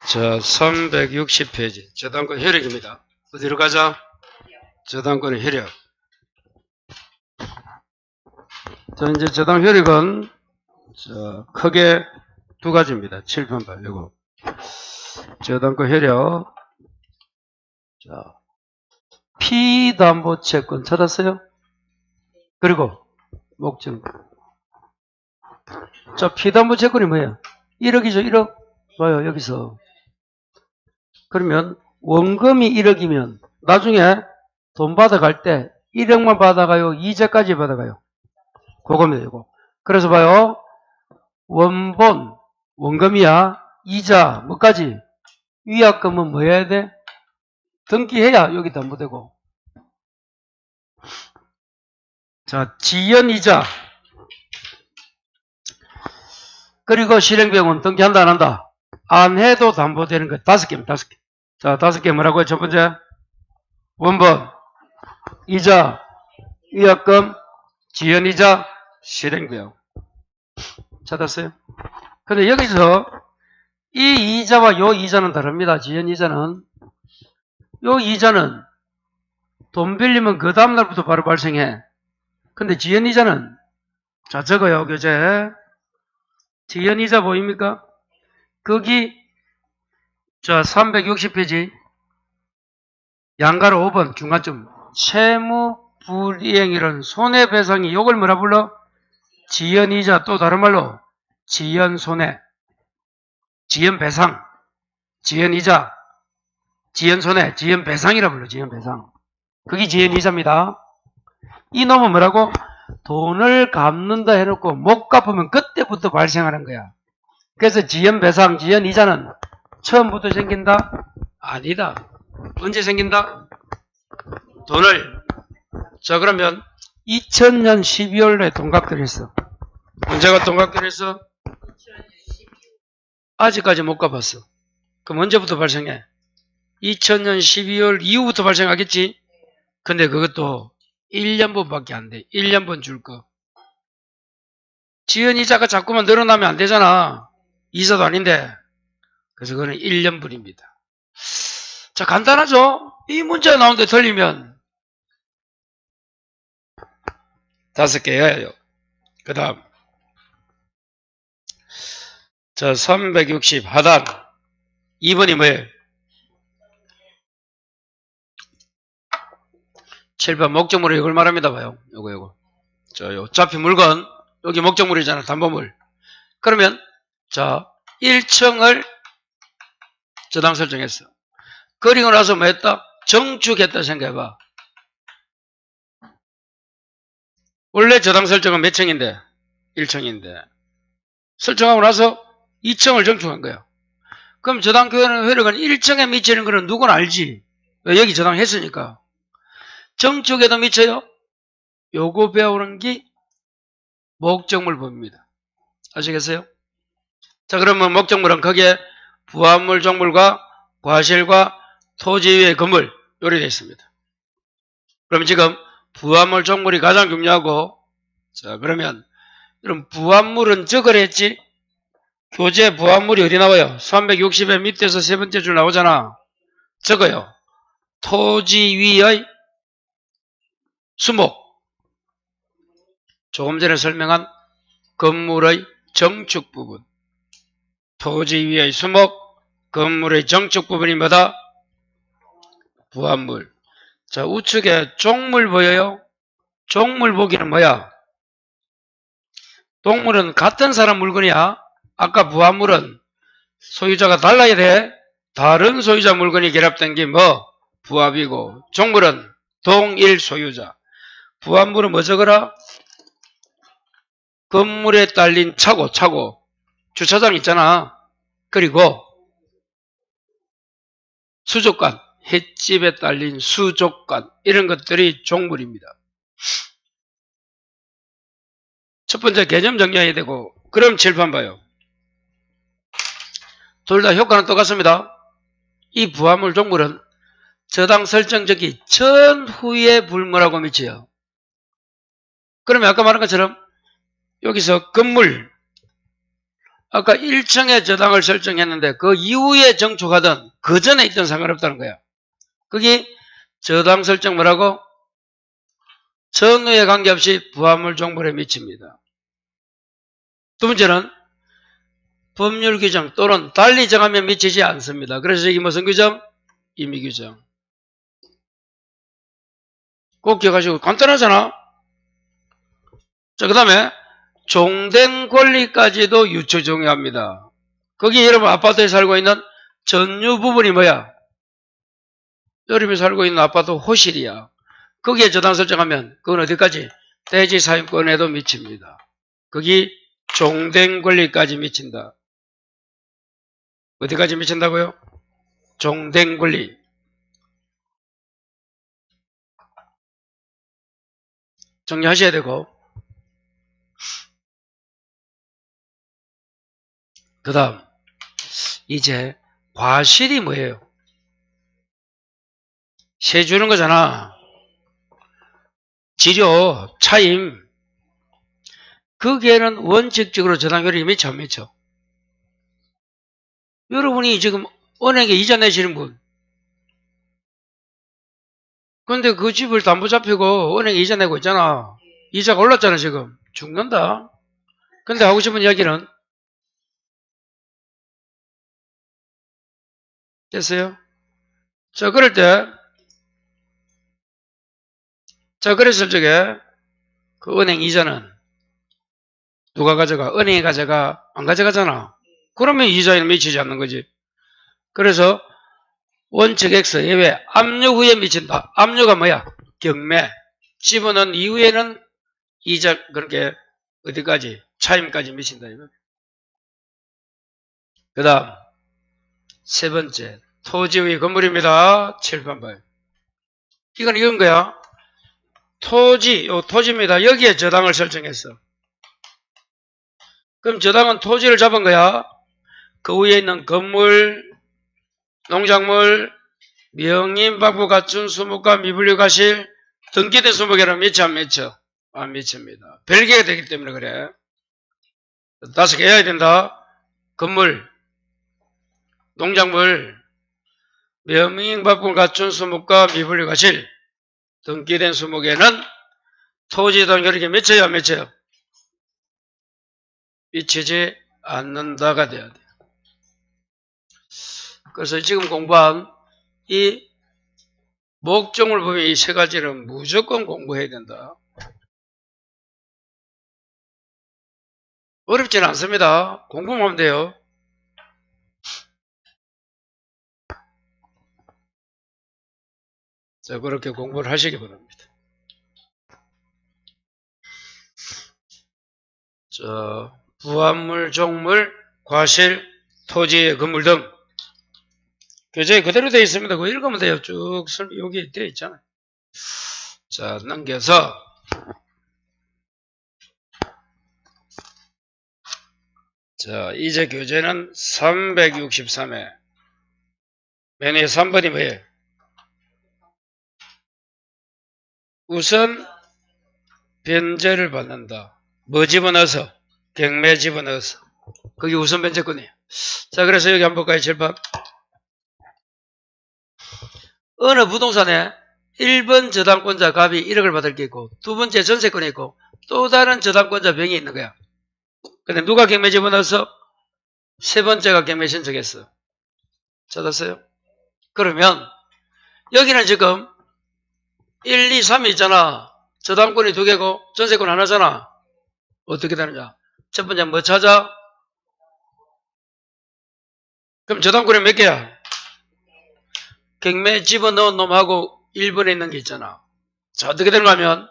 자, 360페이지. 저당권 효력입니다. 어디로 가자? 저당권의 효력. 자, 이제 저당 효력은, 크게 두 가지입니다. 칠판 봐요, 이거. 저당권 효력. 자, 피담보채권 찾았어요? 그리고, 목적. 자, 피담보채권이 뭐예요? 1억이죠, 1억? 봐요, 여기서. 그러면, 원금이 1억이면, 나중에 돈 받아갈 때 1억만 받아가요? 이자까지 받아가요? 그겁니다, 이거. 그래서 봐요. 원본, 원금이야. 이자, 뭐까지? 위약금은 뭐 해야 돼? 등기해야 여기 담보되고. 자, 지연이자. 그리고 실행비용은 등기한다, 안 한다? 안 해도 담보되는 거 5개입니다, 5개. 자, 5개 뭐라고요? 첫 번째. 원본, 이자, 위약금, 지연이자, 실행비용. 찾았어요? 근데 여기서 이 이자와 요 이자는 다릅니다. 지연이자는. 요 이자는 돈 빌리면 그 다음날부터 바로 발생해. 근데 지연이자는, 자, 적어요, 교재. 지연이자 보입니까? 거기, 자, 360페이지. 양가로 5번 중간점. 채무 불이행이란 손해배상이 요걸 뭐라 불러? 지연이자, 또 다른 말로 지연손해, 지연배상, 지연이자, 지연손해, 지연배상이라 불러. 지연배상. 그게 지연이자입니다. 이 놈은 뭐라고? 돈을 갚는다 해놓고 못 갚으면 그때부터 발생하는 거야. 그래서 지연배상, 지연이자는 처음부터 생긴다? 아니다. 언제 생긴다? 돈을. 자, 그러면 2000년 12월에 돈 갚기로 했어. 언제가 돈 갚기로 했어? 아직까지 못 갚았어. 그럼 언제부터 발생해? 2000년 12월 이후부터 발생하겠지? 근데 그것도 1년분밖에 안 돼. 1년분 줄 거. 지연이자가 자꾸만 늘어나면 안 되잖아. 이자도 아닌데. 그래서 그거는 1년분입니다. 자, 간단하죠? 이 문제가 나오는데 틀리면 5개예요. 그 다음. 자, 360 하단. 2번이 뭐예요? 7번 목적물이 이걸 말합니다. 봐요. 요거. 자, 요 잡힌 물건. 여기 목적물이잖아. 담보물. 그러면, 자, 1층을 저당 설정했어. 그리고 나서 뭐 했다? 정축했다 생각해봐. 원래 저당 설정은 몇 층인데? 1층인데. 설정하고 나서 2층을 정축한 거야. 그럼 저당 효력은 1층에 미치는 거는 누구나 알지? 여기 저당했으니까. 정축에도 미쳐요? 요거 배우는 게 목적물 법입니다. 아시겠어요? 자, 그러면 목적물은 거기에 부합물 종물과 과실과 토지 위의 건물 요리 되어 있습니다. 그럼 지금 부합물 종물이 가장 중요하고, 자, 그러면 이런 부합물은 적으려 했지? 교재 부합물이 어디 나와요? 360의 밑에서 세 번째 줄 나오잖아. 적어요. 토지 위의 수목. 조금 전에 설명한 건물의 정축 부분. 토지 위의 수목, 건물의 정축 부분이 뭐다? 부합물. 자, 우측에 종물 보여요? 종물 보기는 뭐야? 동물은 같은 사람 물건이야. 아까 부합물은 소유자가 달라야 돼. 다른 소유자 물건이 결합된 게 뭐? 부합이고, 종물은 동일 소유자. 부합물은 뭐 적어라? 건물에 딸린 차고, 주차장 있잖아. 그리고 수족관, 횟집에 딸린 수족관, 이런 것들이 종물입니다. 첫 번째 개념 정리해야 되고, 그럼 칠판 봐요. 둘 다 효과는 똑같습니다. 이 부합물 종물은 저당 설정적이 전후에 불문하고 미쳐요. 그러면 아까 말한 것처럼 여기서 건물, 아까 1층에 저당을 설정했는데 그 이후에 정촉하든 그 전에 있던 상관없다는 거야. 거기 저당 설정 뭐라고? 전후에 관계없이 부합물 종물에 미칩니다. 두 번째는 법률 규정 또는 달리 정하면 미치지 않습니다. 그래서 이게 무슨 규정? 임의 규정. 꼭 기억하시고 간단하잖아. 자, 그 다음에 종된 권리까지도 유처 적용합니다. 거기 여러분 아파트에 살고 있는 전유 부분이 뭐야? 여러분이 살고 있는 아파트 호실이야. 거기에 저당 설정하면 그건 어디까지? 대지 사용권에도 미칩니다. 거기 종된 권리까지 미친다. 어디까지 미친다고요? 종된 권리. 정리하셔야 되고 그 다음 이제 과실이 뭐예요? 세 주는 거잖아. 지료, 차임. 거기에는 원칙적으로 저당률이 미쳐 안 미쳐? 여러분이 지금 은행에 이자 내시는 분. 근데 그 집을 담보 잡히고 은행에 이자 내고 있잖아. 이자가 올랐잖아 지금. 죽는다. 근데 하고 싶은 이야기는 됐어요? 자, 그럴 때 자, 그랬을 적에 그 은행 이자는 누가 가져가? 은행이 가져가? 안 가져가잖아. 그러면 이자에는 미치지 않는 거지. 그래서 원칙 X 예외 압류 후에 미친다. 압류가 뭐야? 경매. 집어넣은 이후에는 이자 그렇게 어디까지? 차임까지 미친다. 그 다음 세 번째 토지의 건물입니다. 칠판 봐요. 이건 이건 거야. 토지입니다. 여기에 저당을 설정했어. 그럼 저당은 토지를 잡은 거야. 그 위에 있는 건물, 농작물, 명인, 박부, 갖춘, 수목과 미분류 과실, 등기된 수목에는 미쳐 안 미쳐? 안 미칩니다. 별개가 되기 때문에 그래. 5개 해야 된다. 건물, 농작물, 명인, 박부, 갖춘, 수목과 미분류 과실, 등기된 수목에는 토지 등기력이 미쳐요 안 미쳐요? 미치지 않는다가 돼야 돼. 그래서 지금 공부한 이 목적물 보면 이 세 가지는 무조건 공부해야 된다. 어렵지는 않습니다. 공부만 하면 돼요. 자, 그렇게 공부를 하시기 바랍니다. 자, 부합물, 종물, 과실, 토지, 건물 등 교재에 그대로 되어 있습니다. 그거 읽으면 돼요. 쭉 여기 되어 있잖아요. 자, 넘겨서 자, 이제 교재는 363회 맨 위에 3번이 뭐예요? 우선 변제를 받는다. 뭐 집어넣어서? 경매 집어넣어서. 그게 우선 변제권이에요. 자, 그래서 여기 한번 볼까요? 7번. 어느 부동산에 1번 저당권자 갑이 1억을 받을 게 있고 두 번째 전세권이 있고 또 다른 저당권자 병이 있는 거야. 근데 누가 경매 집어넣어서? 세 번째가 경매 신청했어. 찾았어요? 그러면 여기는 지금 1, 2, 3이 있잖아. 저당권이 2개고 전세권 하나잖아. 어떻게 되느냐? 첫 번째 뭐 찾아? 그럼 저당권이 몇 개야? 경매 집어넣은 놈하고 1번에 있는 게 있잖아. 자, 어떻게 되는가 하면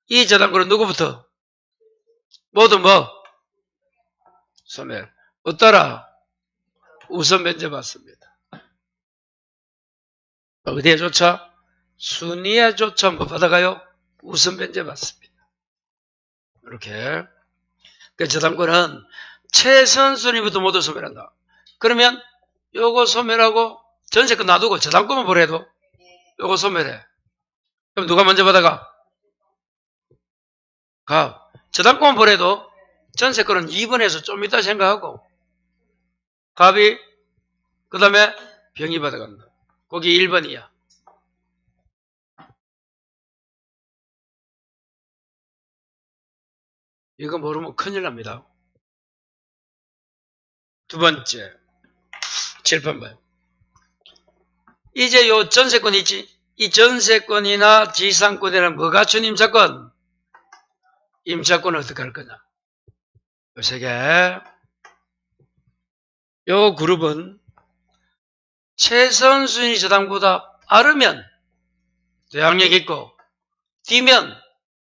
이 저당권은 누구부터? 모두 뭐? 소멸. 어따라? 우선 변제 받습니다. 어디에조차? 순위에조차 뭐 받아가요? 우선 변제 받습니다. 이렇게. 그 저당권은 최선 순위부터 모두 소멸한다. 그러면 요거 소멸하고 전세권 놔두고 저당권만 보래도 요거 소멸해. 그럼 누가 먼저 받아가? 가. 저당권만 보래도 전세권은 2번에서 좀 이따 생각하고 갑이 그 다음에 병이 받아간다. 거기 1번이야. 이거 모르면 큰일 납니다. 두 번째 7번 봐요. 이제 요 전세권 있지? 이 전세권이나 지상권이나 뭐 갖춘 임차권? 임차권은 어떻게 할 거냐? 요 세 개. 요 그룹은 최선순위 저당보다 빠르면 대항력이 있고 뛰면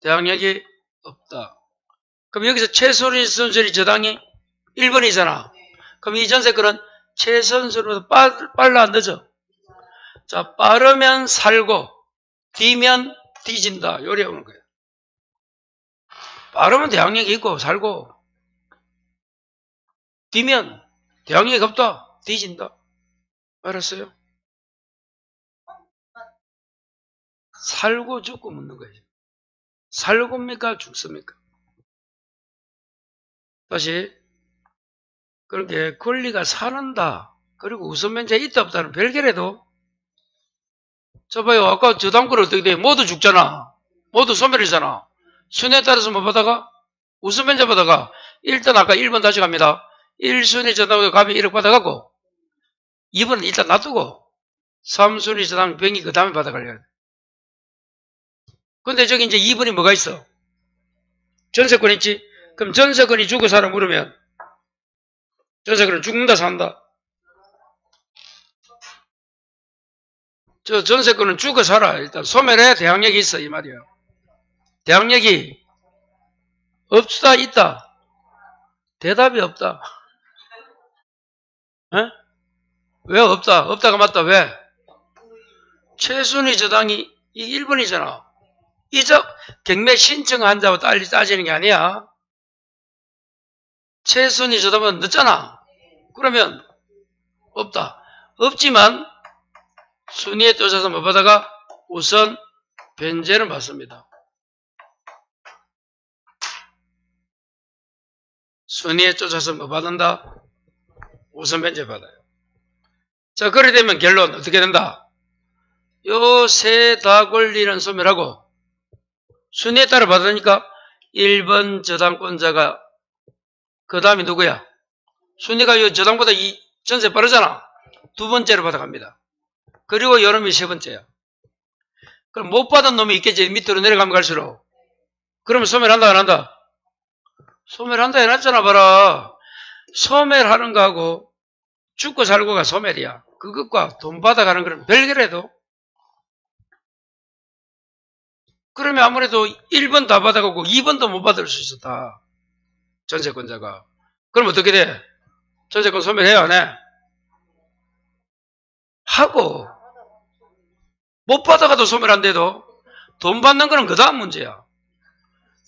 대항력이 없다. 그럼 여기서 최선순위 저당이 1번이잖아. 그럼 이 전세권은 최선순위보다 빨라 안 늦어? 자, 빠르면 살고 뛰면 뒤진다. 요래 오는 거예요. 빠르면 대항력이 있고 살고 뛰면 대항력이 없다. 뒤진다. 알았어요? 살고 죽고 묻는 거예요. 살고입니까? 죽습니까? 다시 그렇게 권리가 사는다. 그리고 우선면제가 있다 없다는 별개라도 저 봐요. 아까 저당권 어떻게 돼? 모두 죽잖아. 모두 소멸이잖아. 순위에 따라서 뭐 받아가? 우선면제 받아가. 일단 아까 1번 다시 갑니다. 1순위 저당권 갑이 1억 받아가고 2번은 일단 놔두고 3순위 저당 병이 그 다음에 받아가려야 돼. 근데 저기 이제 2번이 뭐가 있어? 전세권 있지? 그럼 전세권이 죽어 살아 물으면 전세권은 죽는다 산다? 저 전세권은 죽어 살아. 일단 소멸해 대항력이 있어 이 말이야. 대항력이 없다 있다? 대답이 없다. 에? 왜 없다? 없다가 맞다. 왜? 최순위 저당이 이 1번이잖아. 이적 경매 신청한 자와 달리 따지는 게 아니야. 최순위 저당보다 늦잖아. 그러면 없다. 없지만 순위에 떠서 뭐 받아가? 우선 변제를 받습니다. 순위에 쫓아서 뭐 받는다? 우선 변제 받아요. 자, 그래 되면 결론 어떻게 된다? 요 세 다 권리는 소멸하고 순위에 따라 받으니까 1번 저당권자가 그 다음이 누구야? 순위가 요 저당보다 이 전세 빠르잖아. 두 번째로 받아갑니다. 그리고 요놈이 세 번째야. 그럼 못 받은 놈이 있겠지. 밑으로 내려가면 갈수록. 그러면 소멸한다 안 한다? 소멸한다 해놨잖아 봐라. 소멸하는 거하고 죽고 살고가 소멸이야. 그것과 돈 받아가는 거는 별개라도. 그러면 아무래도 1번 다 받아가고 2번도 못 받을 수 있었다. 전세권자가. 그럼 어떻게 돼? 전세권 소멸해야 안 해? 하고 못 받아가도 소멸한데도 돈 받는 거는 그 다음 문제야.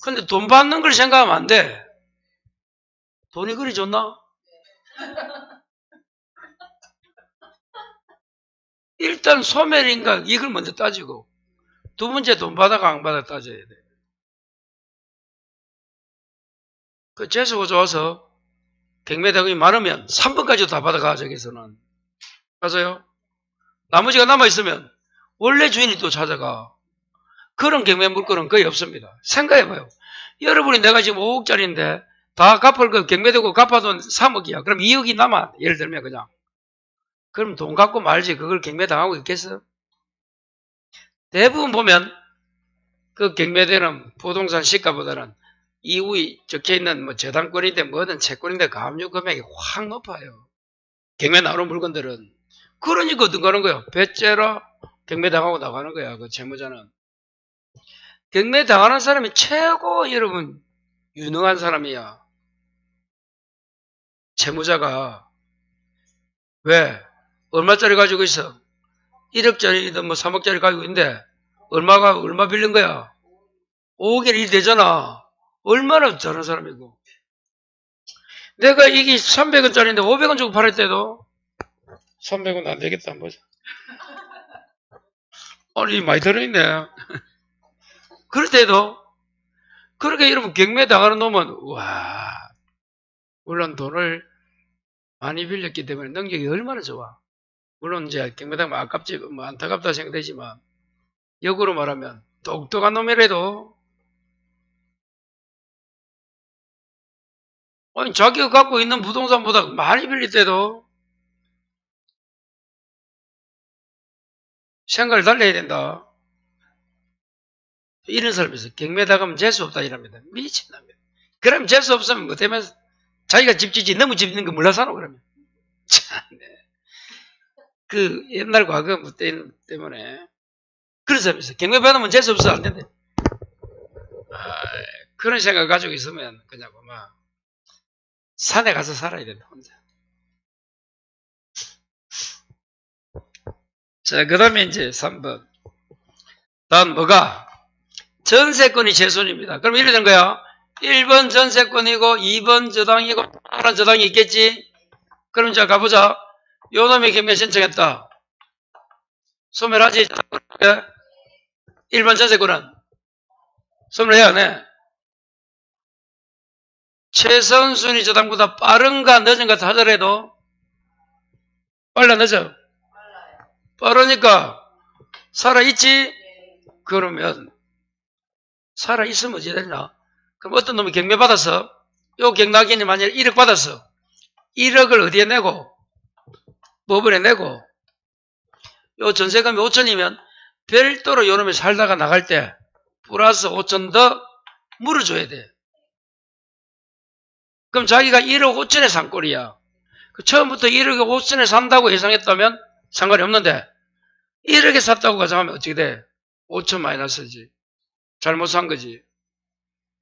근데 돈 받는 걸 생각하면 안 돼. 돈이 그리 좋나? 일단 소멸인가 이걸 먼저 따지고 두 번째 돈 받아가 안 받아 따져야 돼. 그 재수가 좋아서 경매대금이 많으면 3번까지 다 받아가 저기서는. 맞아요? 나머지가 남아있으면 원래 주인이 또 찾아가. 그런 경매 물건은 거의 없습니다. 생각해봐요. 여러분이 내가 지금 5억짜리인데 다 갚을 거 경매되고 갚아도 3억이야. 그럼 2억이 남아. 예를 들면 그냥. 그럼 돈 갖고 말지 그걸 경매당하고 있겠어? 대부분 보면 그 경매되는 부동산 시가보다는 이후에 적혀있는 뭐 저당권인데 뭐든 채권인데 가압류 금액이 확 높아요. 경매 나오는 물건들은. 그러니까 어떤 거는 거예요? 배째라 경매당하고 나가는 거야. 그 채무자는. 경매당하는 사람이 최고 여러분 유능한 사람이야. 채무자가. 왜? 얼마짜리 가지고 있어? 1억짜리든 뭐 3억짜리 가지고 있는데 얼마 빌린 거야? 5억이 일이 되잖아. 얼마나 잘하는 사람이고. 내가 이게 300원짜리인데 500원 주고 팔을 때도 300원 안 되겠다. 뭐지? 아니 많이 들어있네. 그럴 때도 그렇게 여러분 경매 당하는 놈은 와 물론 돈을 많이 빌렸기 때문에 능력이 얼마나 좋아. 물론 이제 경매당면 아깝지, 뭐 안타깝다 생각되지만, 역으로 말하면 똑똑한 놈이라도 아니 자기가 갖고 있는 부동산보다 많이 빌릴 때도 생각을 달려야 된다. 이런 사람이 있어. 경매당하면 재수 없다 이랍니다. 미친놈이야. 그럼 재수 없으면 뭐 때문에 자기가 집 짓지 너무 집 있는 거 몰라 사노 그러면. 참네. 그 옛날 과거 뭐 때문에 그런 사람이 있어. 경매 받으면 재수 없어 안 된대. 그런 생각 가지고 있으면 그냥 막 산에 가서 살아야 된다 혼자. 자, 그 다음에 이제 3번. 다음 뭐가? 전세권이 제 손입니다. 그럼 이래 된 거야. 1번 전세권이고 2번 저당이고 다른 저당이 있겠지. 그럼 이제 가보자. 요 놈이 경매 신청했다. 소멸하지. 1번 전세권은 소멸해야 하네. 최선순위 저당보다 빠른가 늦은가 하더라도 빨라 늦어? 빠르니까 살아있지? 그러면 살아있으면 어찌 되나? 그럼 어떤 놈이 경매 받았어? 요 경락인이 만약에 1억 받았어. 1억을 어디에 내고? 법원에 내고 요 전세금이 5천이면 별도로 요 놈이 살다가 나갈 때 플러스 5천 더 물어줘야 돼. 그럼 자기가 1억 5천에 산 꼴이야. 처음부터 1억 5천에 산다고 예상했다면 상관이 없는데 1억에 샀다고 가정하면 어떻게 돼? 5천 마이너스지. 잘못 산 거지.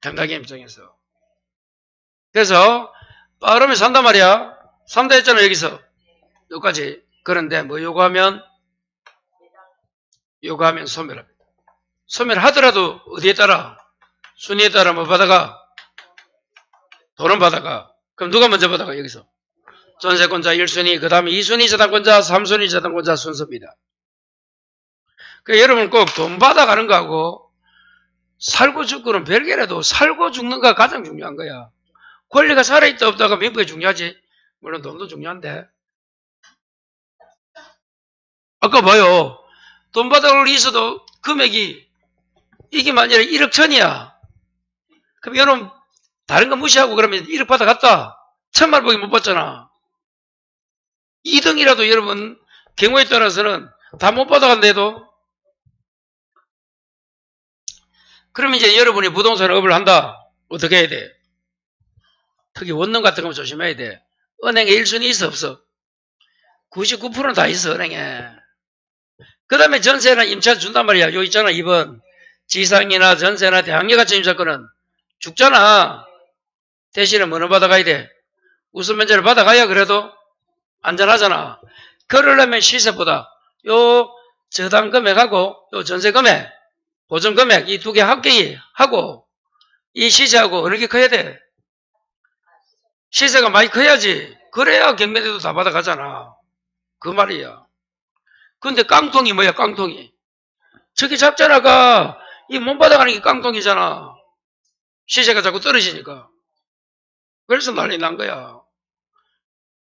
경락인 입장에서. 그래서 빠르면 산단 말이야. 산다 했잖아 여기서. 여기까지. 그런데 뭐 요구하면 소멸합니다. 소멸하더라도 어디에 따라? 순위에 따라 뭐 받아가? 돈은 받아가. 그럼 누가 먼저 받아가 여기서? 전세권자 1순위, 그 다음에 2순위 저당권자, 3순위 저당권자 순서입니다. 그러니까 여러분 꼭 돈 받아가는 거하고 살고 죽고는 별개라도 살고 죽는 거가 가장 중요한 거야. 권리가 살아있다 없다가 민법이 중요하지. 물론 돈도 중요한데. 아까 봐요. 돈 받아갈 일 있어도 금액이 이게 만약에 1억 천이야. 그럼 여러분 다른 거 무시하고 그러면 1억 받아갔다. 천만 보기 못 받잖아. 2등이라도 여러분 경우에 따라서는 다 못 받아간대도 그럼 이제 여러분이 부동산 업을 한다. 어떻게 해야 돼? 특히 원룸 같은 거 조심해야 돼. 은행에 1순위 있어 없어? 99%는 다 있어 은행에. 그 다음에 전세나 임차 준단 말이야. 요 있잖아 2번 지상이나 전세나 대항력 같은 임차권은 죽잖아. 대신에 뭐는 받아가야 돼? 우선 면제를 받아가야 그래도 안전하잖아. 그러려면 시세보다 요 저당 금액하고 요 전세 금액 보증 금액 이 두 개 합계하고 이 시세하고 어느 게 커야 돼? 시세가 많이 커야지. 그래야 경매대도 다 받아가잖아. 그 말이야. 근데 깡통이 뭐야 깡통이? 저기 작잖아가 이 못 받아가는 게 깡통이잖아. 시세가 자꾸 떨어지니까. 그래서 난리 난 거야.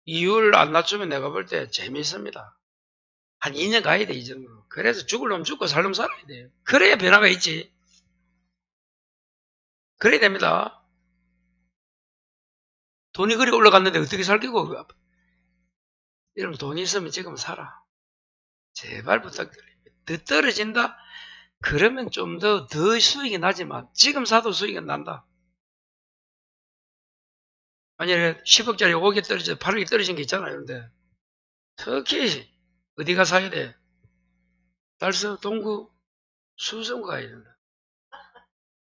이율 안 낮추면 내가 볼 때 재미있습니다. 한 2년 가야 돼, 이 정도로. 그래서 죽을 놈 죽고 살 놈 살아야 돼. 그래야 변화가 있지. 그래야 됩니다. 돈이 그리 올라갔는데 어떻게 살기고. 여러분 돈이 있으면 지금 살아. 제발 부탁드립니다. 더 떨어진다? 그러면 좀 더 수익이 나지만 지금 사도 수익은 난다. 만약에 10억짜리 5억이 떨어져 8억이 떨어진 게 있잖아요. 그런데 특히 어디가 사야 돼? 달서, 동구, 수성구 가야 된다.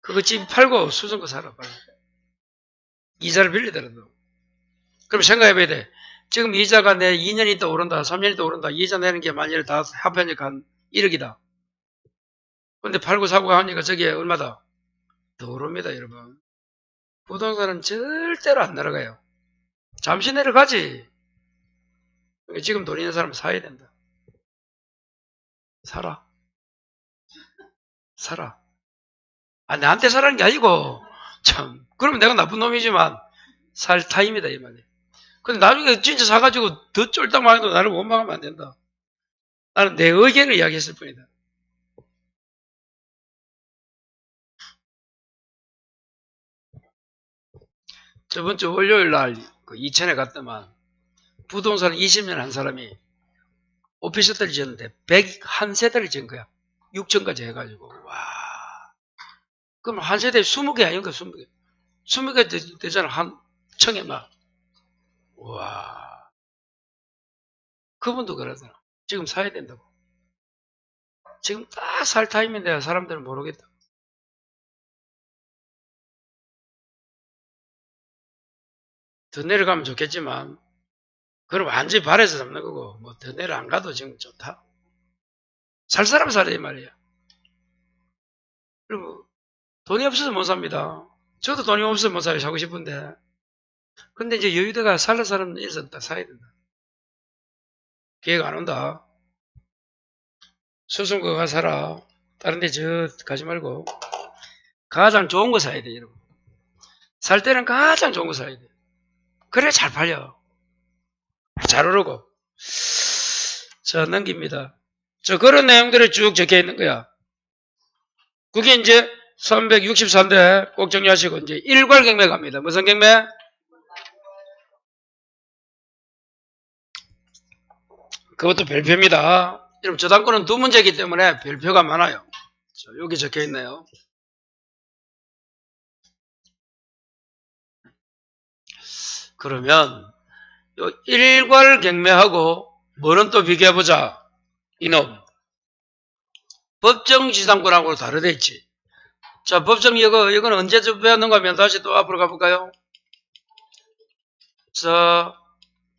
그거 집 팔고 수성구 사라. 빨리. 이자를 빌리더라도. 그럼 생각해봐야 돼. 지금 이자가 내 2년 있다 오른다, 3년 있다 오른다. 이자 내는 게 만약에 다 합하니까 한 1억이다. 근데 팔고 사고 하니까 저게 얼마다? 더 오릅니다, 여러분. 부동산은 절대로 안 내려가요. 잠시 내려가지. 지금 돈 있는 사람은 사야 된다. 사라. 사라. 아, 나한테 사라는 게 아니고, 참. 그러면 내가 나쁜 놈이지만, 살 타임이다, 이 말이야. 근데 나중에 진짜 사가지고 더 쫄딱 망해도 나를 원망하면 안 된다. 나는 내 의견을 이야기했을 뿐이다. 저번 주 월요일 날 그 이천에 갔더만 부동산 20년 한 사람이 오피스텔을 지었는데 101세대를 지은 거야. 6층까지 해가지고. 와. 그럼 한 세대에 20개 아닌가? 20개. 20개 되잖아. 한 층에 막. 와. 그분도 그러더라. 지금 사야 된다고. 지금 딱 살 타임인데 사람들은 모르겠다. 더 내려가면 좋겠지만 그럼 완전히 발에서 잡는 거고 뭐 더 내려 안 가도 지금 좋다. 살 사람 살아야 말이야. 그리고 돈이 없어서 못 삽니다. 저도 돈이 없어서 못 사요. 사고 싶은데. 근데 이제 여유대가 살 사람은 있었다. 사야 된다. 기회가 안 온다. 수성구 가 살아. 다른 데 저 가지 말고 가장 좋은 거 사야 돼, 여러분. 살 때는 가장 좋은 거 사야 돼. 그래 잘 팔려. 잘 오르고. 자, 넘깁니다. 저 그런 내용들이 쭉 적혀 있는 거야. 그게 이제 364인데 꼭 정리하시고 이제 일괄경매 갑니다. 무슨 경매? 그것도 별표입니다. 여러분 저당권은 두 문제이기 때문에 별표가 많아요. 자, 여기 적혀 있네요. 그러면 요 일괄경매하고 뭐는 또 비교해보자. 이놈. 법정지상권하고 다르다 있지. 자, 법정 이거는 언제쯤 배웠는가 하면 다시 또 앞으로 가볼까요? 자,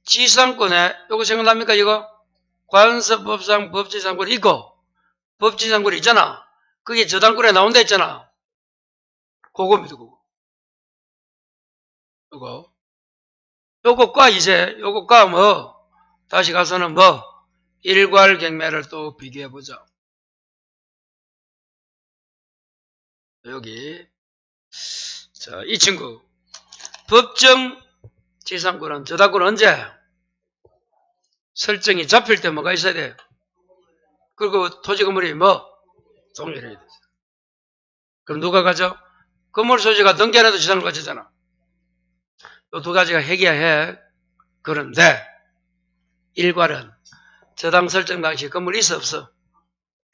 지상권에 요거 생각납니까 이거? 관서법상 법지상권이 있고 법지상권이 있잖아. 그게 저당권에 나온다 했잖아. 그겁니다. 그거. 요것과 이제 요것과 뭐 다시 가서는 뭐 일괄경매를 또 비교해보자. 여기 자, 이 친구 법정 지상권은 저당권 언제? 설정이 잡힐 때 뭐가 있어야 돼? 그리고 토지 건물이 뭐? 동일해야 돼. 그럼 누가 가져? 건물 소지가 등기 안 해도 지상권 가지잖아. 이 두 가지가 핵이야 핵. 그런데 일괄은 저당 설정 당시 건물이 있어 없어?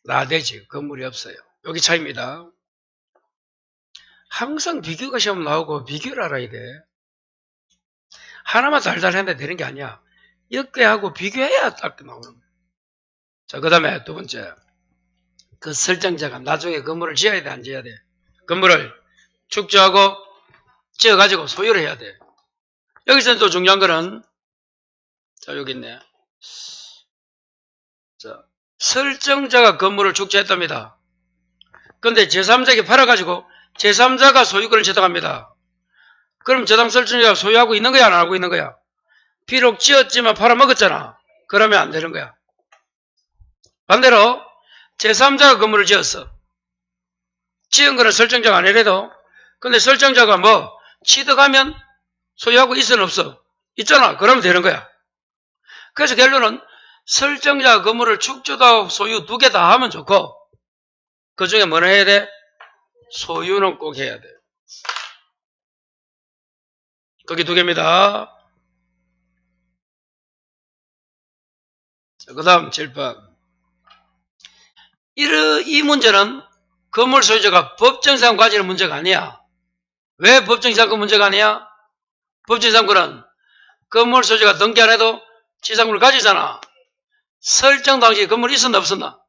나대지. 건물이 없어요. 여기 차이입니다. 항상 비교가 시험 나오고 비교를 알아야 돼. 하나만 달달했는데 되는 게 아니야. 역계하고 비교해야 딱 나오는 거야. 자, 그 다음에 두 번째. 그 설정자가 나중에 건물을 지어야 돼, 안 지어야 돼? 건물을 축조하고 지어가지고 소유를 해야 돼. 여기서 또 중요한 거는, 자, 여기 있네. 자, 설정자가 건물을 축조했답니다. 근데 제3자에게 팔아가지고 제3자가 소유권을 제당합니다. 그럼 저당 설정자가 소유하고 있는 거야, 안 하고 있는 거야? 비록 지었지만 팔아먹었잖아. 그러면 안 되는 거야. 반대로 제3자가 건물을 지었어. 지은 거는 설정자가 아니래도 근데 설정자가 뭐 취득하면 소유하고 있어는 없어. 있잖아. 그러면 되는 거야. 그래서 결론은 설정자가 건물을 축조도 하고 소유 두 개 다 하면 좋고 그 중에 뭐를 해야 돼? 소유는 꼭 해야 돼. 거기 두 개입니다. 그 다음 7번. 이 문제는 건물 소유자가 법정상 가지는 문제가 아니야. 왜 법정지상권 문제가 아니야? 법정지상권은 건물 소유자가 등기 안 해도 지상권을 가지잖아. 설정 당시 건물이 있었나 없었나?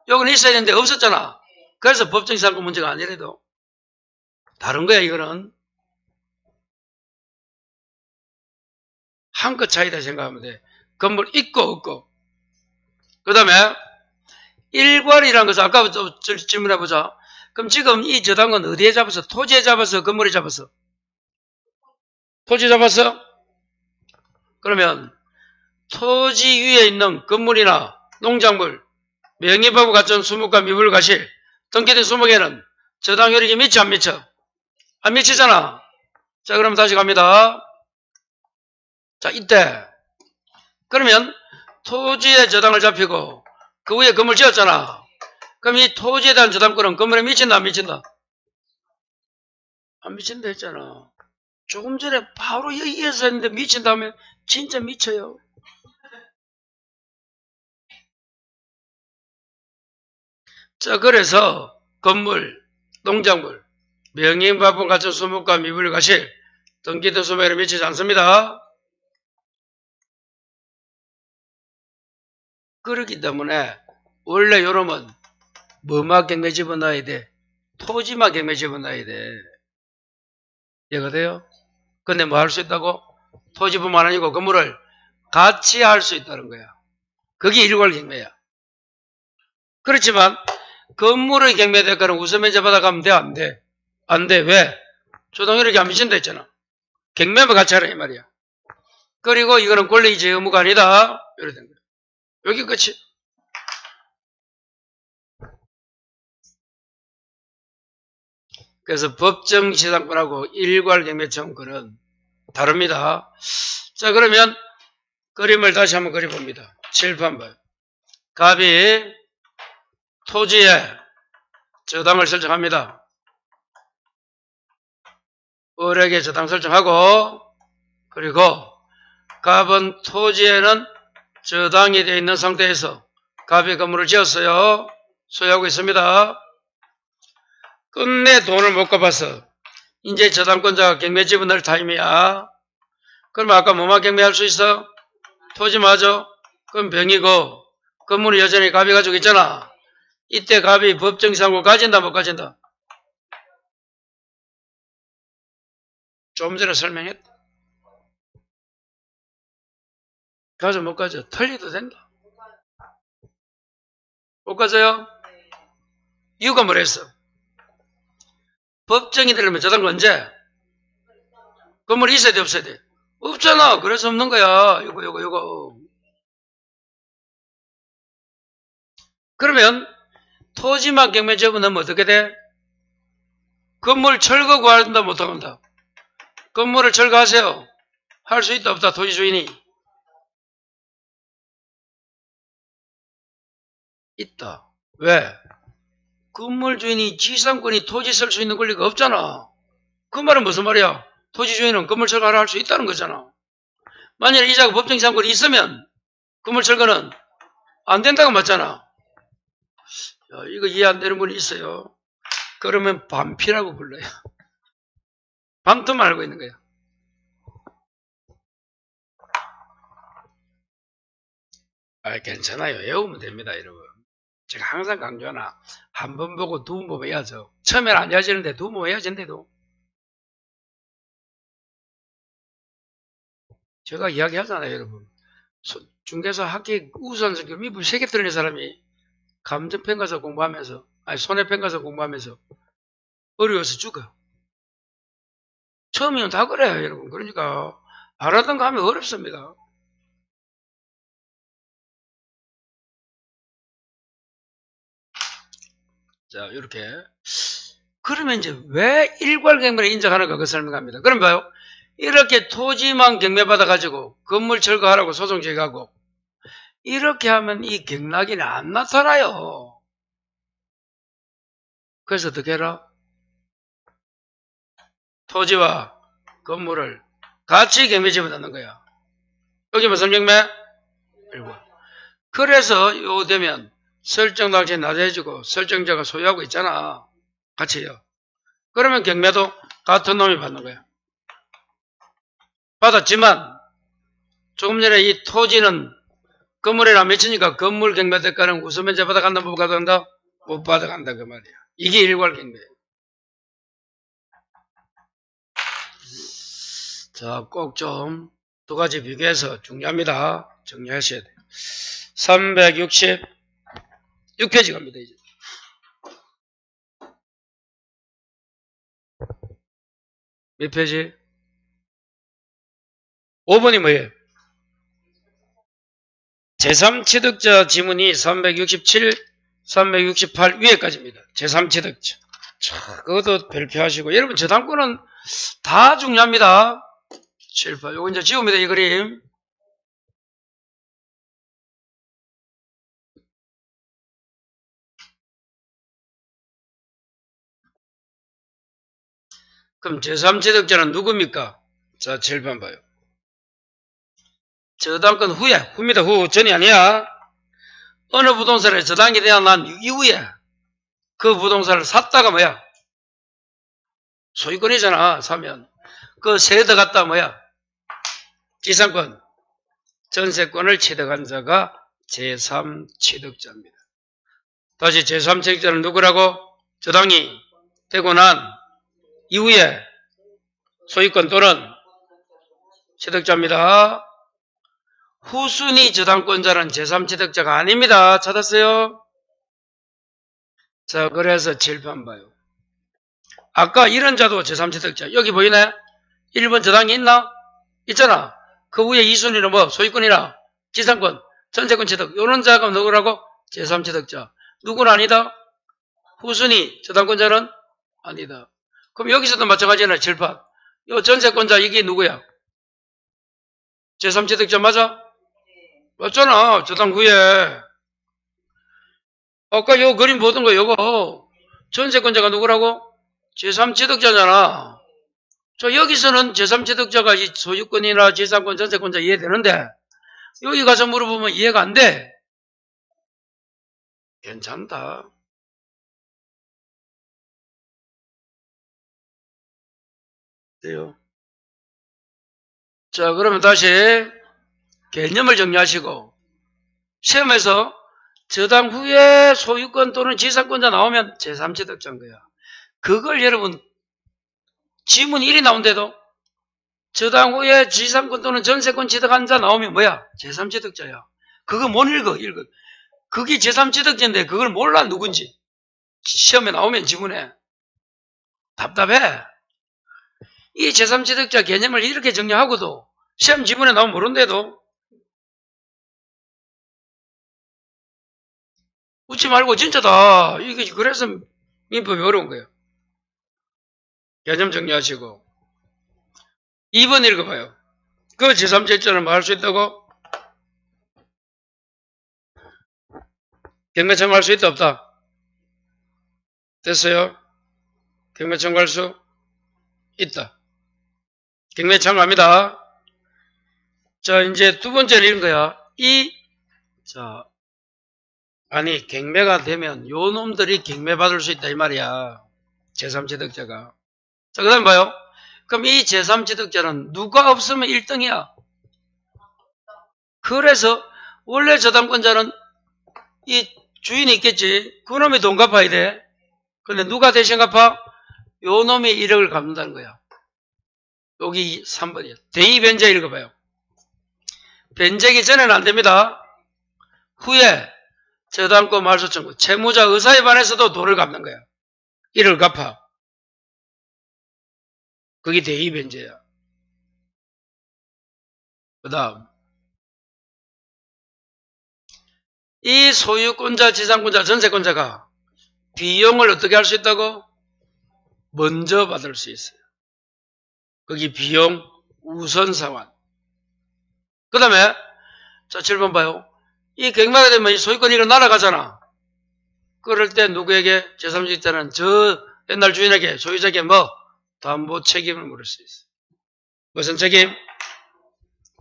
여기는 있어야 되는데 없었잖아. 그래서 법정지상권 문제가 아니래도 다른 거야. 이거는 한 끗 차이다 생각하면 돼. 건물 있고 없고. 그 다음에 일괄이라는 것을 아까부터 질문해보자. 그럼 지금 이 저당은 어디에 잡았어? 토지에 잡았어? 건물에 잡았어? 토지에 잡았어? 그러면 토지 위에 있는 건물이나 농작물, 명의법을 갖춘 수목과 미불 과실, 등기된 수목에는 저당효력이 미쳐 안 미쳐? 안 미치잖아. 자, 그럼 다시 갑니다. 자, 이때 그러면 토지에 저당을 잡히고 그 위에 건물 지었잖아. 그럼 이 토지에 대한 저당권은 건물에 미친다 안 미친다? 안 미친다 했잖아. 조금 전에 바로 여기에서 했는데 미친다 하면 진짜 미쳐요. 자, 그래서 건물, 농작물, 명의인바분 가천 수목과 미분을 가실 등기된 소매를 미치지 않습니다. 그렇기 때문에 원래 요놈은 뭐만 경매 집어넣어야 돼? 토지만 경매 집어넣어야 돼. 이해가 돼요? 근데 뭐 할 수 있다고? 토지뿐만 아니고 건물을 같이 할 수 있다는 거야. 그게 일괄 경매야. 그렇지만 건물의 경매 대가는 우선면제 받아가면 돼? 안 돼? 안 돼. 왜? 조동일에게 안 미친다 했잖아. 경매만 같이 하라 이 말이야. 그리고 이거는 권리이지 의무가 아니다. 이렇게 된 거야. 여기 끝이. 그래서 법정시장권하고 일괄경매청권은 다릅니다. 자, 그러면 그림을 다시 한번 그려봅니다. 칠판 봐요. 갑이 토지에 저당을 설정합니다. 을에게 저당 설정하고, 그리고 갑은 토지에는 저당이 되어 있는 상태에서 갑이 건물을 지었어요. 소유하고 있습니다. 끝내 돈을 못 갚아서 이제 저당권자가 경매 집어넣을 타임이야. 그럼 아까 뭐만 경매할 수 있어? 토지 맞아? 그럼 병이고 건물은 여전히 갑이 가지고 있잖아. 이때 갑이 법정상고 가진다 못 가진다? 좀 전에 설명했다. 가져 못 가져? 털리도 된다. 못 가져요? 이유가 뭐랬어? 법정이 되려면 저당권 언제? 건물이 있어야 돼 없어야 돼? 없잖아. 그래서 없는 거야. 요거. 그러면 토지만 경매 접어넣으면 어떻게 돼? 건물 철거 구한다 못한다? 건물을 철거하세요. 할 수 있다 없다 토지 주인이? 있다. 왜? 건물 주인이 지상권이 토지 쓸 수 있는 권리가 없잖아. 그 말은 무슨 말이야? 토지 주인은 건물 철거를 할 수 있다는 거잖아. 만약에 이자가 법정 지상권이 있으면 건물 철거는 안 된다고 맞잖아. 야, 이거 이해 안 되는 분이 있어요. 그러면 반피라고 불러요. 반토만 알고 있는 거야. 괜찮아요. 외우면 됩니다, 여러분. 제가 항상 강조하나 한 번 보고 두 번 보고 해야죠. 처음에는 안 해야지는데 두 번 보고 해야지는데도. 제가 이야기하잖아요, 여러분. 중개사 학기 우수한 성격 미분 3개 들어있는 사람이 감정평 가서 공부하면서, 손해평 가서 공부하면서 어려워서 죽어요. 처음이면 다 그래요, 여러분. 그러니까 알았던 거 하면 어렵습니다. 자, 이렇게. 그러면 이제 왜 일괄경매를 인정하는가 그 설명합니다. 그럼 봐요. 이렇게 토지만 경매받아가지고 건물 철거하라고 소송 제기하고 이렇게 하면 이 경락이 안 나타나요. 그래서 어떻게 해라? 토지와 건물을 같이 경매 집어넣는 거야. 여기 무슨 경매? 일괄. 그래서 요 되면 설정 당시에 낮아지고 설정자가 소유하고 있잖아. 같이요. 그러면 경매도 같은 놈이 받는 거야. 받았지만 조금 전에 이 토지는 건물에 안 미치니까 건물 경매 대가는 우선면제 받아간다 못 받아간다? 못 받아간다 그 말이야. 이게 일괄 경매예요. 자, 꼭 좀 두 가지 비교해서 중요합니다. 정리하셔야 돼요. 366페이지 갑니다, 이제. 몇 페이지? 5번이 뭐예요? 제3취득자 지문이 367, 368 위에까지입니다. 제3취득자. 자, 그것도 별표하시고. 여러분, 저당권은 다 중요합니다. 7, 8. 요거 이제 지웁니다, 이 그림. 그럼 제3취득자는 누굽니까? 자, 7번 봐요. 저당권 후입니다. 후. 전이 아니야. 어느 부동산에 저당이 되어 난 이후에 그 부동산을 샀다가 뭐야? 소유권이잖아, 사면. 그 세대 갖다 뭐야? 지상권, 전세권을 취득한 자가 제3취득자입니다. 다시 제3취득자는 누구라고? 저당이 되고 난 이후에 소유권 또는 취득자입니다. 후순위 저당권자는 제3취득자가 아닙니다. 찾았어요? 자, 그래서 7번 봐요. 아까 이런 자도 제3취득자. 여기 보이네? 1번 저당이 있나? 있잖아. 그 위에 2순위는 뭐? 소유권이나 지상권, 전세권 취득. 요런 자가 누구라고? 제3취득자. 누구는 아니다? 후순위 저당권자는 아니다. 그럼 여기서도 마찬가지잖아. 7번. 요 전세권자 이게 누구야? 제3취득자 맞아? 맞잖아. 저당 후에. 아까 요 그림 보던 거 요거 전세권자가 누구라고? 제3취득자잖아. 저 여기서는 제3취득자가 이 소유권이나 지상권, 전세권자 이해되는데 여기 가서 물어보면 이해가 안 돼. 괜찮다. 돼요. 자, 그러면 다시 개념을 정리하시고 시험에서 저당 후에 소유권 또는 지상권자 나오면 제3취득자인 거야. 그걸 여러분 지문 1이 나온데도 저당 후에 지상권 또는 전세권 취득한 자 나오면 뭐야? 제3취득자야. 그거 못 읽어. 그게 제3취득자인데 그걸 몰라 누군지. 시험에 나오면 지문에. 답답해. 이 제3취득자 개념을 이렇게 정리하고도 시험 지문에 나오면 모른대도 웃지 말고 진짜다. 이게 그래서 민법이 어려운 거예요. 개념 정리하시고 2번 읽어봐요. 그 제3취득자는 뭐 할 수 있다고? 경매 청구할 수 있다 없다? 됐어요? 경매 청구할 수 있다. 경매 청구합니다. 자, 이제 두 번째는 이런 거야. 경매가 되면 요 놈들이 경매 받을 수 있다 이 말이야. 제3취득자가. 자, 그 다음 봐요. 그럼 이 제3취득자는 누가 없으면 1등이야. 그래서 원래 저당권자는 이 주인이 있겠지. 그 놈이 돈 갚아야 돼. 근데 누가 대신 갚아? 요 놈이 1억을 갚는다는 거야. 여기 3번이야. 대의변제 읽어봐요. 변제기 전에는 안 됩니다. 후에 저당권 말소 청구, 채무자 의사에 반해서도 돈을 갚는 거야. 1억을 갚아. 그게 대의변제야. 그 다음 이 소유권자, 지상권자, 전세권자가 비용을 어떻게 할 수 있다고? 먼저 받을 수 있어요. 거기 비용 우선 상환. 그 다음에 자 7번 봐요. 이 경매가 되면 이 소유권이 이거 날아가잖아. 그럴 때 누구에게 제3취득자는 저 옛날 주인에게 소유자에게 뭐? 담보 책임을 물을 수 있어요. 무슨 책임?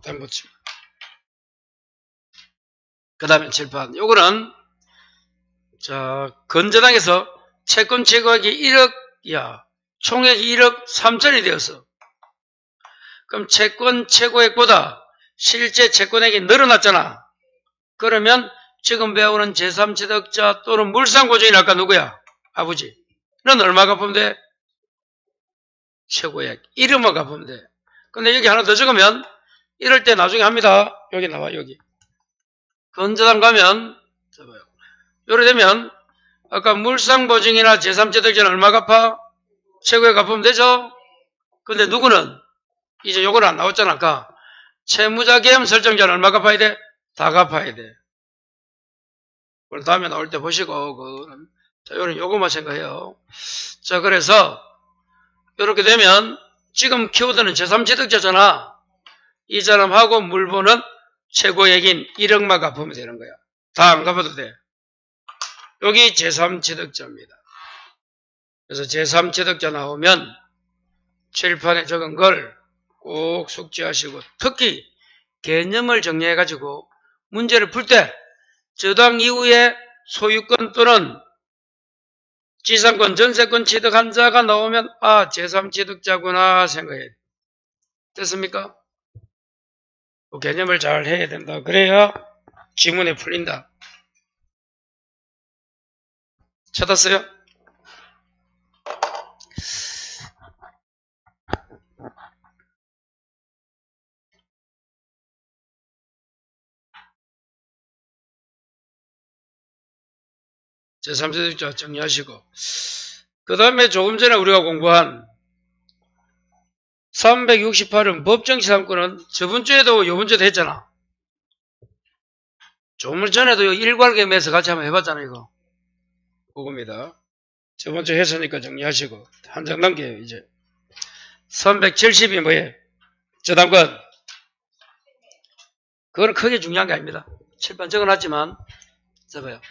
담보 책임. 그 다음에 7번. 요거는 자 건저당에서 채권 최고액이 1억이야. 총액이 1억 3천이 되었어. 그럼 채권 최고액보다 실제 채권액이 늘어났잖아. 그러면 지금 배우는 제3취득자 또는 물상보증인 아까 누구야? 아버지. 는 얼마 갚으면 돼? 최고액. 1억만 갚으면 돼. 근데 여기 하나 더 적으면 이럴 때 나중에 합니다. 여기 나와 여기. 건저당 가면 잡아요. 요래 되면 아까 물상보증이나 제3취득자는 얼마 갚아? 최고액 갚으면 되죠? 근데 누구는? 이제 요거는 안 나왔잖아. 아까 채무자 계엄 설정자는 얼마 갚아야 돼? 다 갚아야 돼. 그럼 다음에 나올 때 보시고 그거는 자, 요거만 생각해요. 자, 그래서 이렇게 되면 지금 키워드는 제3취득자잖아. 이 사람하고 물보는 최고액인 1억만 갚으면 되는 거야. 다 안 갚아도 돼. 여기 제3취득자입니다. 그래서 제3취득자 나오면 칠판에 적은 걸 꼭 숙지하시고, 특히 개념을 정리해가지고 문제를 풀 때 저당 이후에 소유권 또는 지상권, 전세권 취득한 자가 나오면 아, 제3취득자구나 생각해야 돼. 됐습니까? 그 개념을 잘 해야 된다. 그래야 지문에 풀린다. 찾았어요? 제3취득자 정리하시고, 그 다음에 조금 전에 우리가 공부한 368은 법정지상권은 저번 주에도 요번 주에도 했잖아. 조금 전에도 일괄계매에서 같이 한번 해봤잖아. 이거 그겁니다. 저번 주에 했으니까 정리하시고 한 장 남겨요. 이제 370이 뭐예요? 저당권. 그건 크게 중요한 게 아닙니다. 칠판 적어놨지만 써봐요.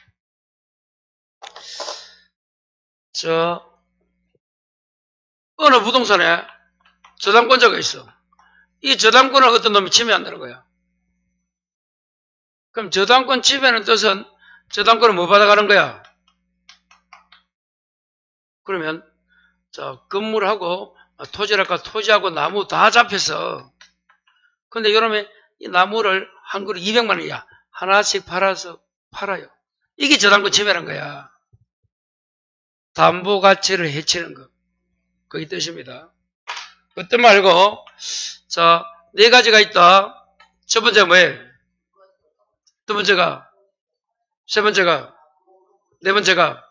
어느 부동산에 저당권자가 있어. 이 저당권을 어떤 놈이 침해한다는 거야. 그럼 저당권 침해하는 뜻은 저당권을 뭐 받아가는 거야? 그러면 건물하고 토지랄까 토지하고 나무 다 잡혀서, 근데 여러분이 이 나무를 한 그루 200만 원이야. 하나씩 팔아요. 이게 저당권 침해란 거야. 담보 가치를 해치는 거. 그게 뜻입니다. 그 뜻 말고, 네 가지가 있다. 첫 번째 뭐예요? 두 번째가, 세 번째가, 네 번째가,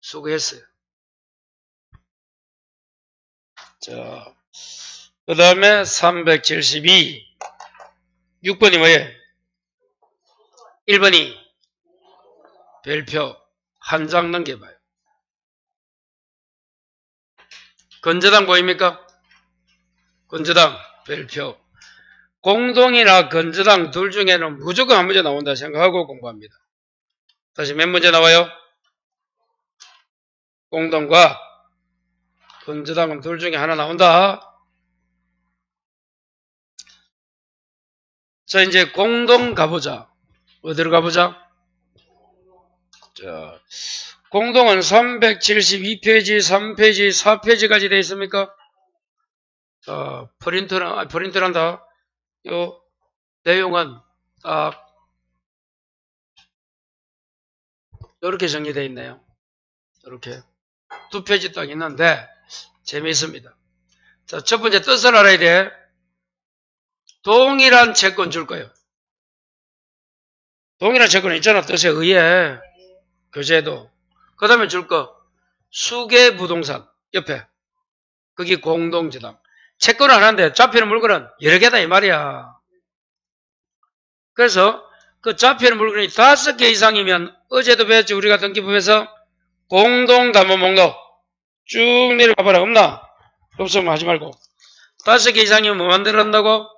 수고했어요. 그 다음에 372. 6번이 뭐예요? 1번이 별표 한 장 넘겨봐요. 건저당 보입니까? 건저당 별표. 공동이나 건저당 둘 중에는 무조건 한 문제 나온다 생각하고 공부합니다. 다시 몇 문제 나와요? 공동과 건저당은 둘 중에 하나 나온다. 자, 이제 공동 가보자. 어디로 가보자? 공동은 372페이지, 3페이지, 4페이지까지 되어 있습니까? 프린트란다. 요 내용은 딱 이렇게 정리되어 있네요. 이렇게 두 페이지 딱 있는데 재미있습니다. 자, 첫 번째 뜻을 알아야 돼. 동일한 채권 줄 거예요. 동일한 채권 있잖아. 뜻에 의해 교재도. 그 다음에 줄 거 수개 부동산 옆에 그게 공동저당. 채권은 하나인데 잡히는 물건은 여러 개다 이 말이야. 그래서 그 잡히는 물건이 5개 이상이면 어제도 배웠지 우리가 등기부에서 공동담보 목록 쭉 내려가봐라. 없나? 없으면 하지 말고 5개 이상이면 뭐 만들어 한다고?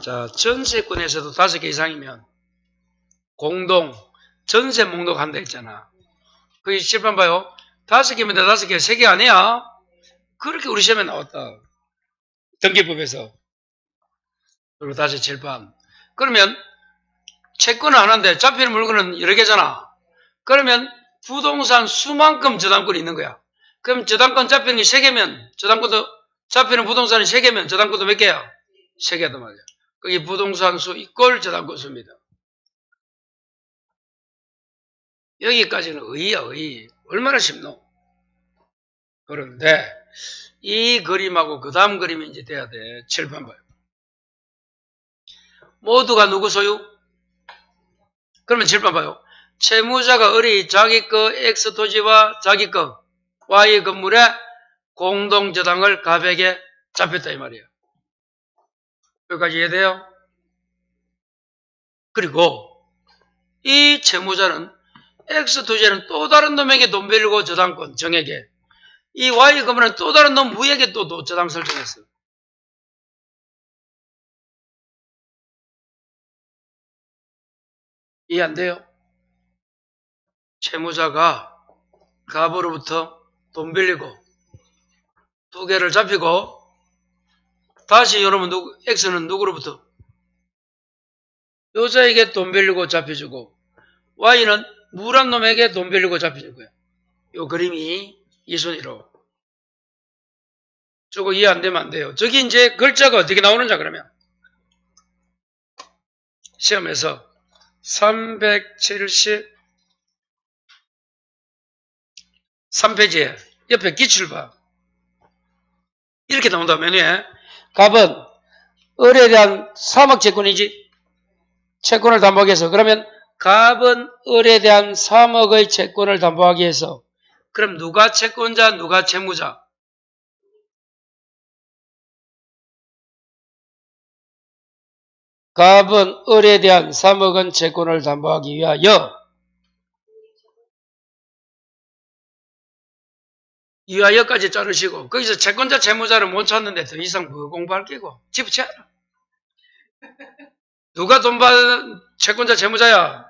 자, 전세권에서도 5개 이상이면 공동 전세 목록 한다 했잖아. 거기 칠판 봐요. 5개면 5개, 3개 아니야? 그렇게 우리 시험에 나왔다. 등기법에서. 그리고 다시 칠판. 그러면 채권은 하나인데 잡히는 물건은 여러 개잖아. 그러면 부동산 수만큼 저당권이 있는 거야. 그럼 저당권 잡히는 게 3개면 저당권도 잡히는 부동산이 3개면 저당권도 몇 개야? 3개다 말이야. 그게 부동산 수 이꼴 저당권 수입니다. 여기까지는 의의야, 의의. 얼마나 쉽노? 그런데 이 그림하고 그 다음 그림이 이제 돼야 돼. 칠판 봐요. 모두가 누구 소유? 그러면 칠판 봐요. 채무자가 을이 자기 거 X 토지와 자기 거 Y 건물에 공동저당을 갑에게 잡혔다 이 말이에요. 여기까지 이해돼요? 그리고 이 채무자는 X 토지에는 또 다른 놈에게 돈 빌리고 저당권 정에게, 이 Y 건물은 또 다른 놈 무에게 또 저당 설정했어요. 이해 안 돼요? 채무자가 갑으로부터 돈 빌리고 두 개를 잡히고, 다시 여러분 X는 누구로부터? 여자에게 돈 빌리고 잡혀주고, Y는 무란 놈에게 돈 빌리고 잡혀준 거예요. 요 그림이 이 순위로. 저거 이해 안 되면 안 돼요. 저기 이제 글자가 어떻게 나오는지 그러면 시험에서 373페이지에 옆에 기출 봐. 이렇게 나온다면 갑은 을에 대한 3억 채권이지. 채권을 담보하기 위해서. 그러면 갑은 을에 대한 3억의 채권을 담보하기 위해서. 그럼 누가 채권자, 누가 채무자? 갑은 을에 대한 3억원 채권을 담보하기 위하여 이하여까지 자르시고, 거기서 채권자 채무자를 못 찾는데 더 이상 뭐 공부할 끼고 집어치워라. 누가 돈 받은 채권자 채무자야?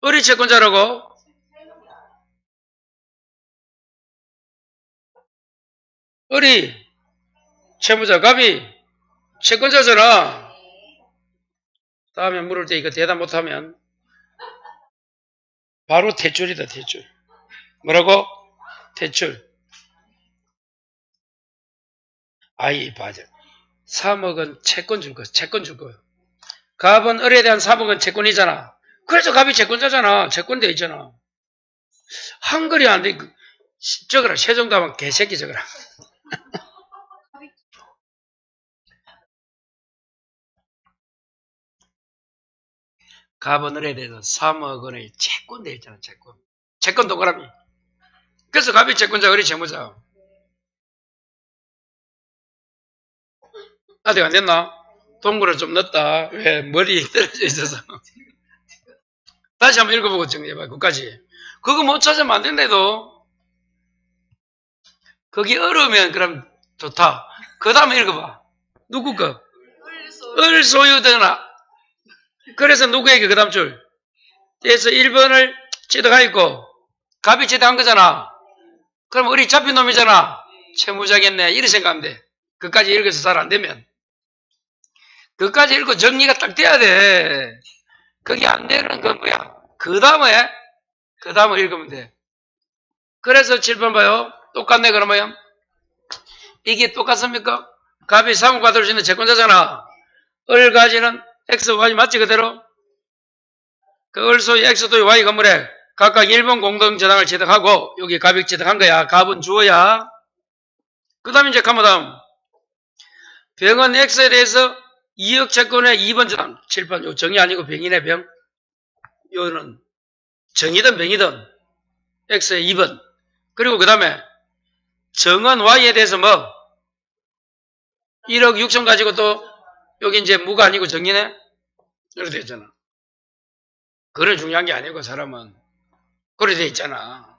을이 채권자라고? 을이 채무자, 갑이 채권자잖아. 다음에 물을 때 이거 대답 못하면 바로 대출이다, 대출. 뭐라고? 대출. 아이, 맞아. 3억은 채권 줄 거야. 채권 줄 거야. 갑은 을에 대한 3억은 채권이잖아. 그래서 갑이 채권자잖아. 채권돼 있잖아. 한글이 안 돼. 적어라. 세종답은 개새끼 적어라. 갑은 을에 대해서 3억 원의 채권돼 있잖아. 채권. 채권 동그라미. 그래서 갑이 채권자, 을이 채무자. 아직 안 됐나? 동굴을 좀 넣었다. 왜? 머리 떨어져 있어서. 다시 한번 읽어보고 정리해봐. 그까지. 그거 못 찾으면 안 된대도. 거기 어려우면 그럼 좋다. 그 다음에 읽어봐. 누구 거? 을 소유되나. 그래서 누구에게 그 다음 줄? 그래서 1번을 취득하였고 갑이 취득한 거잖아. 그럼 을이 잡힌 놈이잖아. 채무자겠네. 이렇게 생각하면 돼. 그까지 읽어서 잘 안 되면. 그까지 읽고 정리가 딱 돼야 돼. 그게 안 되는 건 뭐야? 그 다음에 읽으면 돼. 그래서 7번 봐요. 똑같네, 그러면. 이게 똑같습니까? 갑이 3억 받을 수 있는 채권자잖아. 을 가지는 X, Y 맞지, 그대로? 그 을 소유 X 도유 Y 건물에 각각 1번 공동저당을 취득하고, 여기 갑이 취득한 거야. 갑은 주어야. 그 다음에 이제 가면 다음. 병은 X에 대해서 2억 채권의 2번 저당. 7번. 요 정이 아니고 병이네, 병. 요는 정이든 병이든 X의 2번. 그리고 그 다음에 정은 Y에 대해서 뭐 1억 6천 가지고 또 여기 이제 무가 아니고 정이네. 이렇게 되어 있잖아. 그런 중요한 게 아니고 사람은 그렇게 되어 있잖아.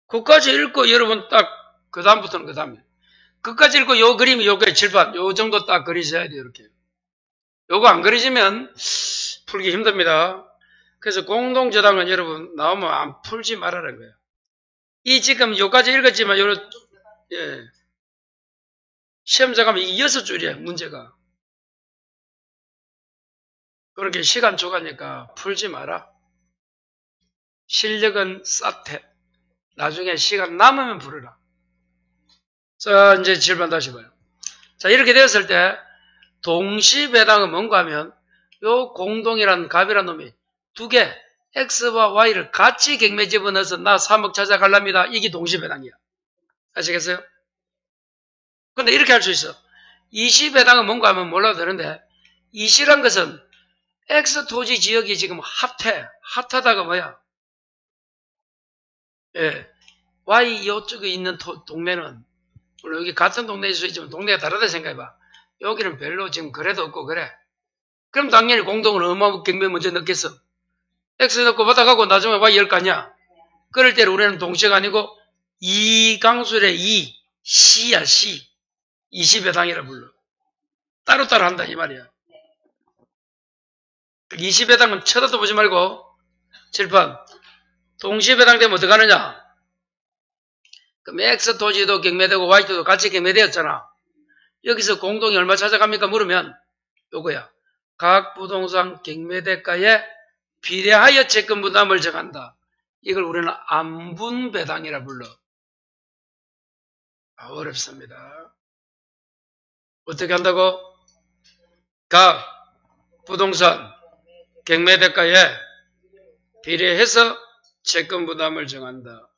그까지 읽고 여러분 딱 그 다음부터는 그 다음에 그까지 읽고 요 그림이 요게 칠판 요 정도 딱 그리셔야 돼요. 이렇게 요거 안 그리시면 풀기 힘듭니다. 그래서 공동저당은 여러분 나오면 안 풀지 말라는 거예요. 이 지금 요까지 읽었지만 요런 시험자 가면 이게 6줄이에요. 문제가. 그렇게 시간 줘가니까 풀지 마라. 실력은 싹해. 나중에 시간 남으면 풀어라. 자, 이제 7번 다시 봐요. 자, 이렇게 되었을 때 동시배당은 뭔가 하면 요 공동이라는 갑이라는 놈이 두 개 X와 Y를 같이 갱매 집어넣어서 나 3억 찾아갈랍니다. 이게 동시배당이야. 아시겠어요? 근데 이렇게 할 수 있어. 이시배당은 뭔가 하면 몰라도 되는데 이시란 것은 X 토지 지역이 지금 핫해. 핫하다가 뭐야? 예. Y 이쪽에 있는 동네는 물론 여기 같은 동네일 수 있지만 동네가 다르다 생각해봐. 여기는 별로 지금 그래도 없고 그래. 그럼 당연히 공동은 얼마 경매 먼저 넣겠어. X 넣고 받아가고 나중에 Y 열 거 아니야. 그럴 때는 우리는 동시가 아니고 이강술의 C야 C. 20회당이라 불러. 따로따로 한다 이 말이야. 20회당은 쳐다도 보지 말고 칠판 동시배당 되면 어떡하느냐. 그럼 X 토지도 경매되고 Y도 같이 경매되었잖아. 여기서 공동이 얼마 찾아갑니까 물으면 요거야. 각 부동산 경매대가에 비례하여 채권 부담을 정한다. 이걸 우리는 안분배당이라 불러. 어렵습니다. 어떻게 한다고? 각 부동산 경매대가에 비례해서 채권 부담을 정한다.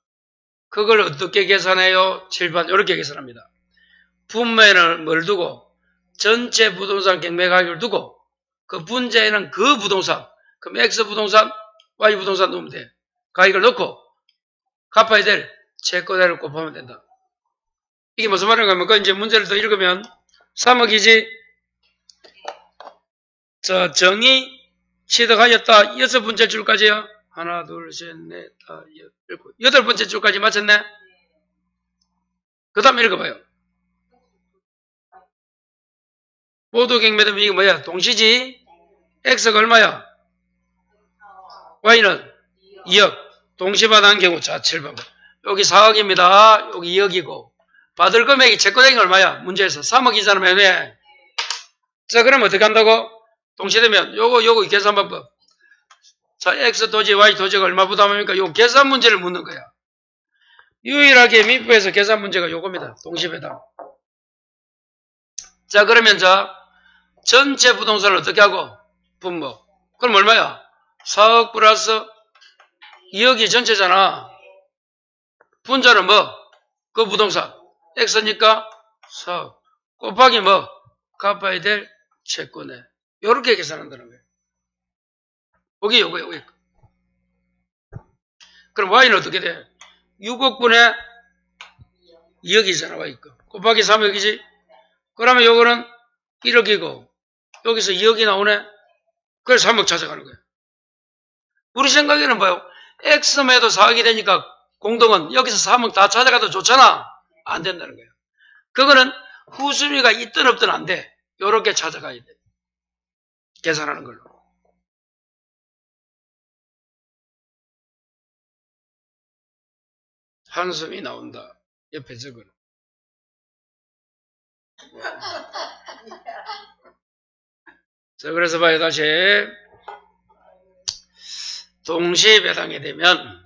그걸 어떻게 계산해요? 7번 이렇게 계산합니다. 분모에는 뭘 두고? 전체 부동산 경매 가격을 두고 그 분자에는 그 부동산, 그럼 X 부동산, Y 부동산 넣으면 돼. 가격을 넣고 갚아야 될 채권자를 곱하면 된다. 이게 무슨 말인가 하면 이제 문제를 더 읽으면 3억이지. 자, 정의 취득하였다. 6번째 줄까지요. 하나, 둘, 셋, 넷, 다, 일곱, 8번째 줄까지 맞췄네? 그 다음에 읽어봐요. 모두 경매되면 이게 뭐야? 동시지? X가 얼마야? Y는 2억. 동시받은 경우, 자, 7번. 여기 4억입니다. 여기 2억이고. 받을 금액이 채권액이 얼마야? 문제에서 3억이잖아, 왜? 자, 그럼 어떻게 한다고? 동시되면, 요거 계산 방법. 자, X 토지, Y 토지가 얼마 부담합니까? 요 계산 문제를 묻는 거야. 유일하게 민법에서 계산 문제가 요겁니다. 동시배당. 자, 그러면 전체 부동산을 어떻게 하고? 분모. 그럼 얼마야? 4억 플러스 2억이 전체잖아. 분자는 뭐? 그 부동산. X니까 4억. 곱하기 뭐? 갚아야 될 채권에. 요렇게 계산한다는 거예요. 여기. 그럼 Y는 어떻게 돼? 6억분의 2억이잖아, Y 거. 곱하기 3억이지? 그러면 요거는 1억이고, 여기서 2억이 나오네? 그래서 3억 찾아가는 거예요. 우리 생각에는 봐요. X만 해도 4억이 되니까 공동은 여기서 3억 다 찾아가도 좋잖아? 안 된다는 거예요. 그거는 후순위가 있든 없든 안 돼. 요렇게 찾아가야 돼. 계산하는 걸로. 한숨이 나온다. 옆에 적어라. 자, 그래서 봐요, 다시. 동시배당이 되면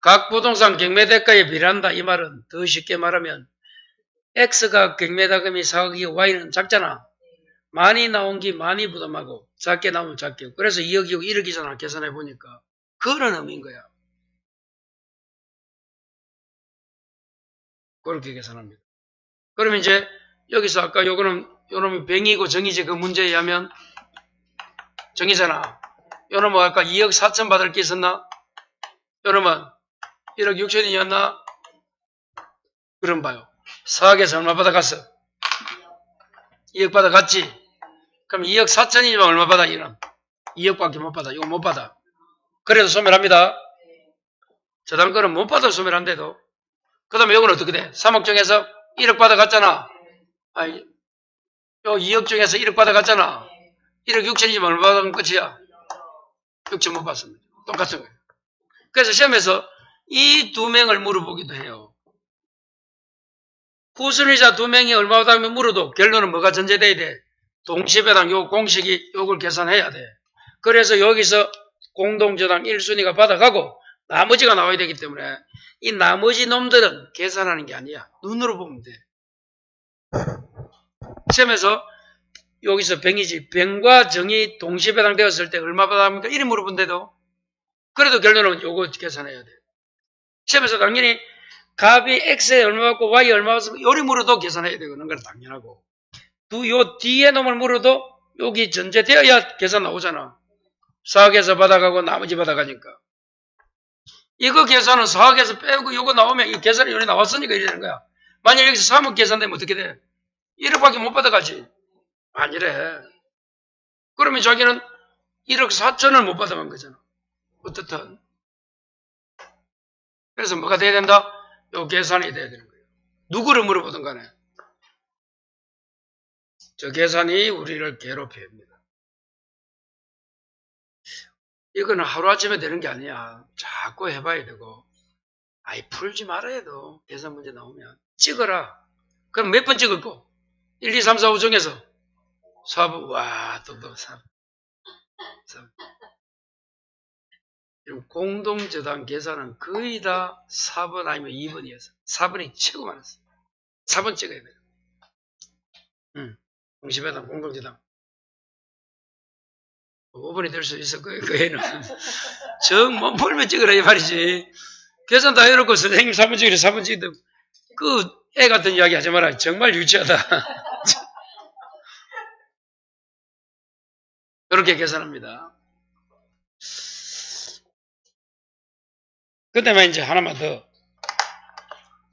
각 부동산 경매대가에 비례한다. 이 말은 더 쉽게 말하면 X가 경매자금이 4억이고 Y는 작잖아. 많이 나온 게 많이 부담하고 작게 나오면 작게. 그래서 2억이고 1억이잖아. 계산해 보니까. 그런 의미인 거야. 그렇게 계산합니다. 그러면 이제 여기서 아까 요놈이 병이고 정이지 그 문제에 의하면 정이잖아. 요놈은 아까 2억 4천 받을 게 있었나? 요놈은 1억 6천이었나? 그럼 봐요. 4억에서 얼마 받아갔어? 2억 받아갔지? 그럼 2억 4천이면 얼마 받아, 이놈? 2억밖에 못 받아. 이거 못 받아. 그래도 소멸합니다. 저 다음 거는 못 받아 소멸한데도. 그 다음에 이건 어떻게 돼? 3억 중에서 1억 받아갔잖아. 아니, 요 2억 중에서 1억 받아갔잖아. 1억 6천이면 얼마 받으면 끝이야? 6천 못 받습니다. 똑같은 거예요. 그래서 시험에서 이 두 명을 물어보기도 해요. 후순위자 두 명이 얼마 받으면 물어도 결론은 뭐가 전제돼야 돼? 동시배당 요 공식이 요걸 계산해야 돼. 그래서 여기서 공동저당 1순위가 받아가고 나머지가 나와야 되기 때문에 이 나머지 놈들은 계산하는 게 아니야. 눈으로 보면 돼. 시험에서 여기서 병이지. 병과 정이 동시배당 되었을 때 얼마 받아갑니까? 이리 물어본데도 그래도 결론은 요거 계산해야 돼. 시험에서 당연히 값이 X에 얼마 받고 Y에 얼마 받으면 요리 물어도 계산해야 되는 건 당연하고 요 뒤에 놈을 물어도 여기 전제되어야 계산 나오잖아. 4억에서 받아가고 나머지 받아가니까. 이거 계산은 4억에서 빼고 요거 나오면 이 계산이 요리 나왔으니까 이래 되는 거야. 만약 여기서 3억 계산되면 어떻게 돼? 1억밖에 못 받아가지. 아니래. 그러면 자기는 1억 4천을 못 받아간 거잖아. 어떻든. 그래서 뭐가 돼야 된다? 요 계산이 돼야 되는 거예요. 누구를 물어보든 간에. 저 계산이 우리를 괴롭힙니다. 이거는 하루아침에 되는 게 아니야. 자꾸 해봐야 되고. 아이, 풀지 말아야 돼. 계산 문제 나오면. 찍어라. 그럼 몇 번 찍을 거? 1, 2, 3, 4, 5 중에서 4번. 와, 또 4번. 공동저당 계산은 거의 다 4번 아니면 2번이었어. 4번이 최고 많았어. 4번 찍어야 돼. 공시배당, 공동저당. 5번이 될 수 있어. 그 애는. 정 못 풀면 찍으라 이 말이지. 계산 다 해놓고 선생님 4번 찍으래 4번 찍으래. 그 애 같은 이야기 하지 마라. 정말 유치하다. 이렇게 계산합니다. 그다음에 이제 하나만 더.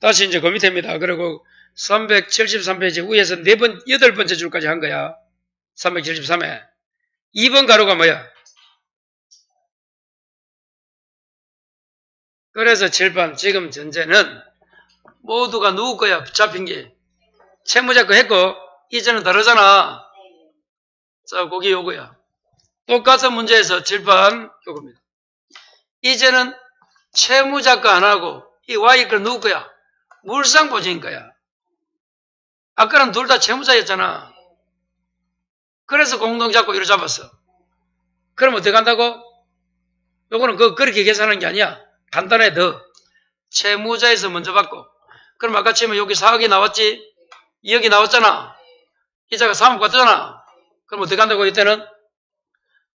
다시 이제 그 밑에입니다. 그리고 373페이지 위에서 4번, 8번째 줄까지 한 거야. 373에. 2번 가로가 뭐야? 그래서 7번, 지금 전제는 모두가 누구 거야? 잡힌 게. 채무자 거 했고, 이제는 다르잖아. 자, 거기 요거야. 똑같은 문제에서 7번, 요겁니다. 이제는 채무자 거 안 하고, 이 Y 거 누구 거야? 물상보증인 거야. 아까는 둘 다 채무자였잖아. 그래서 공동 잡고 이로 잡았어. 그럼 어떻게 한다고? 요거는 그렇게 계산하는 게 아니야. 간단해, 더. 채무자에서 먼저 받고. 그럼 아까 치면 여기 4억이 나왔지? 2억이 나왔잖아. 이자가 3억 받잖아. 그럼 어떻게 한다고 이때는?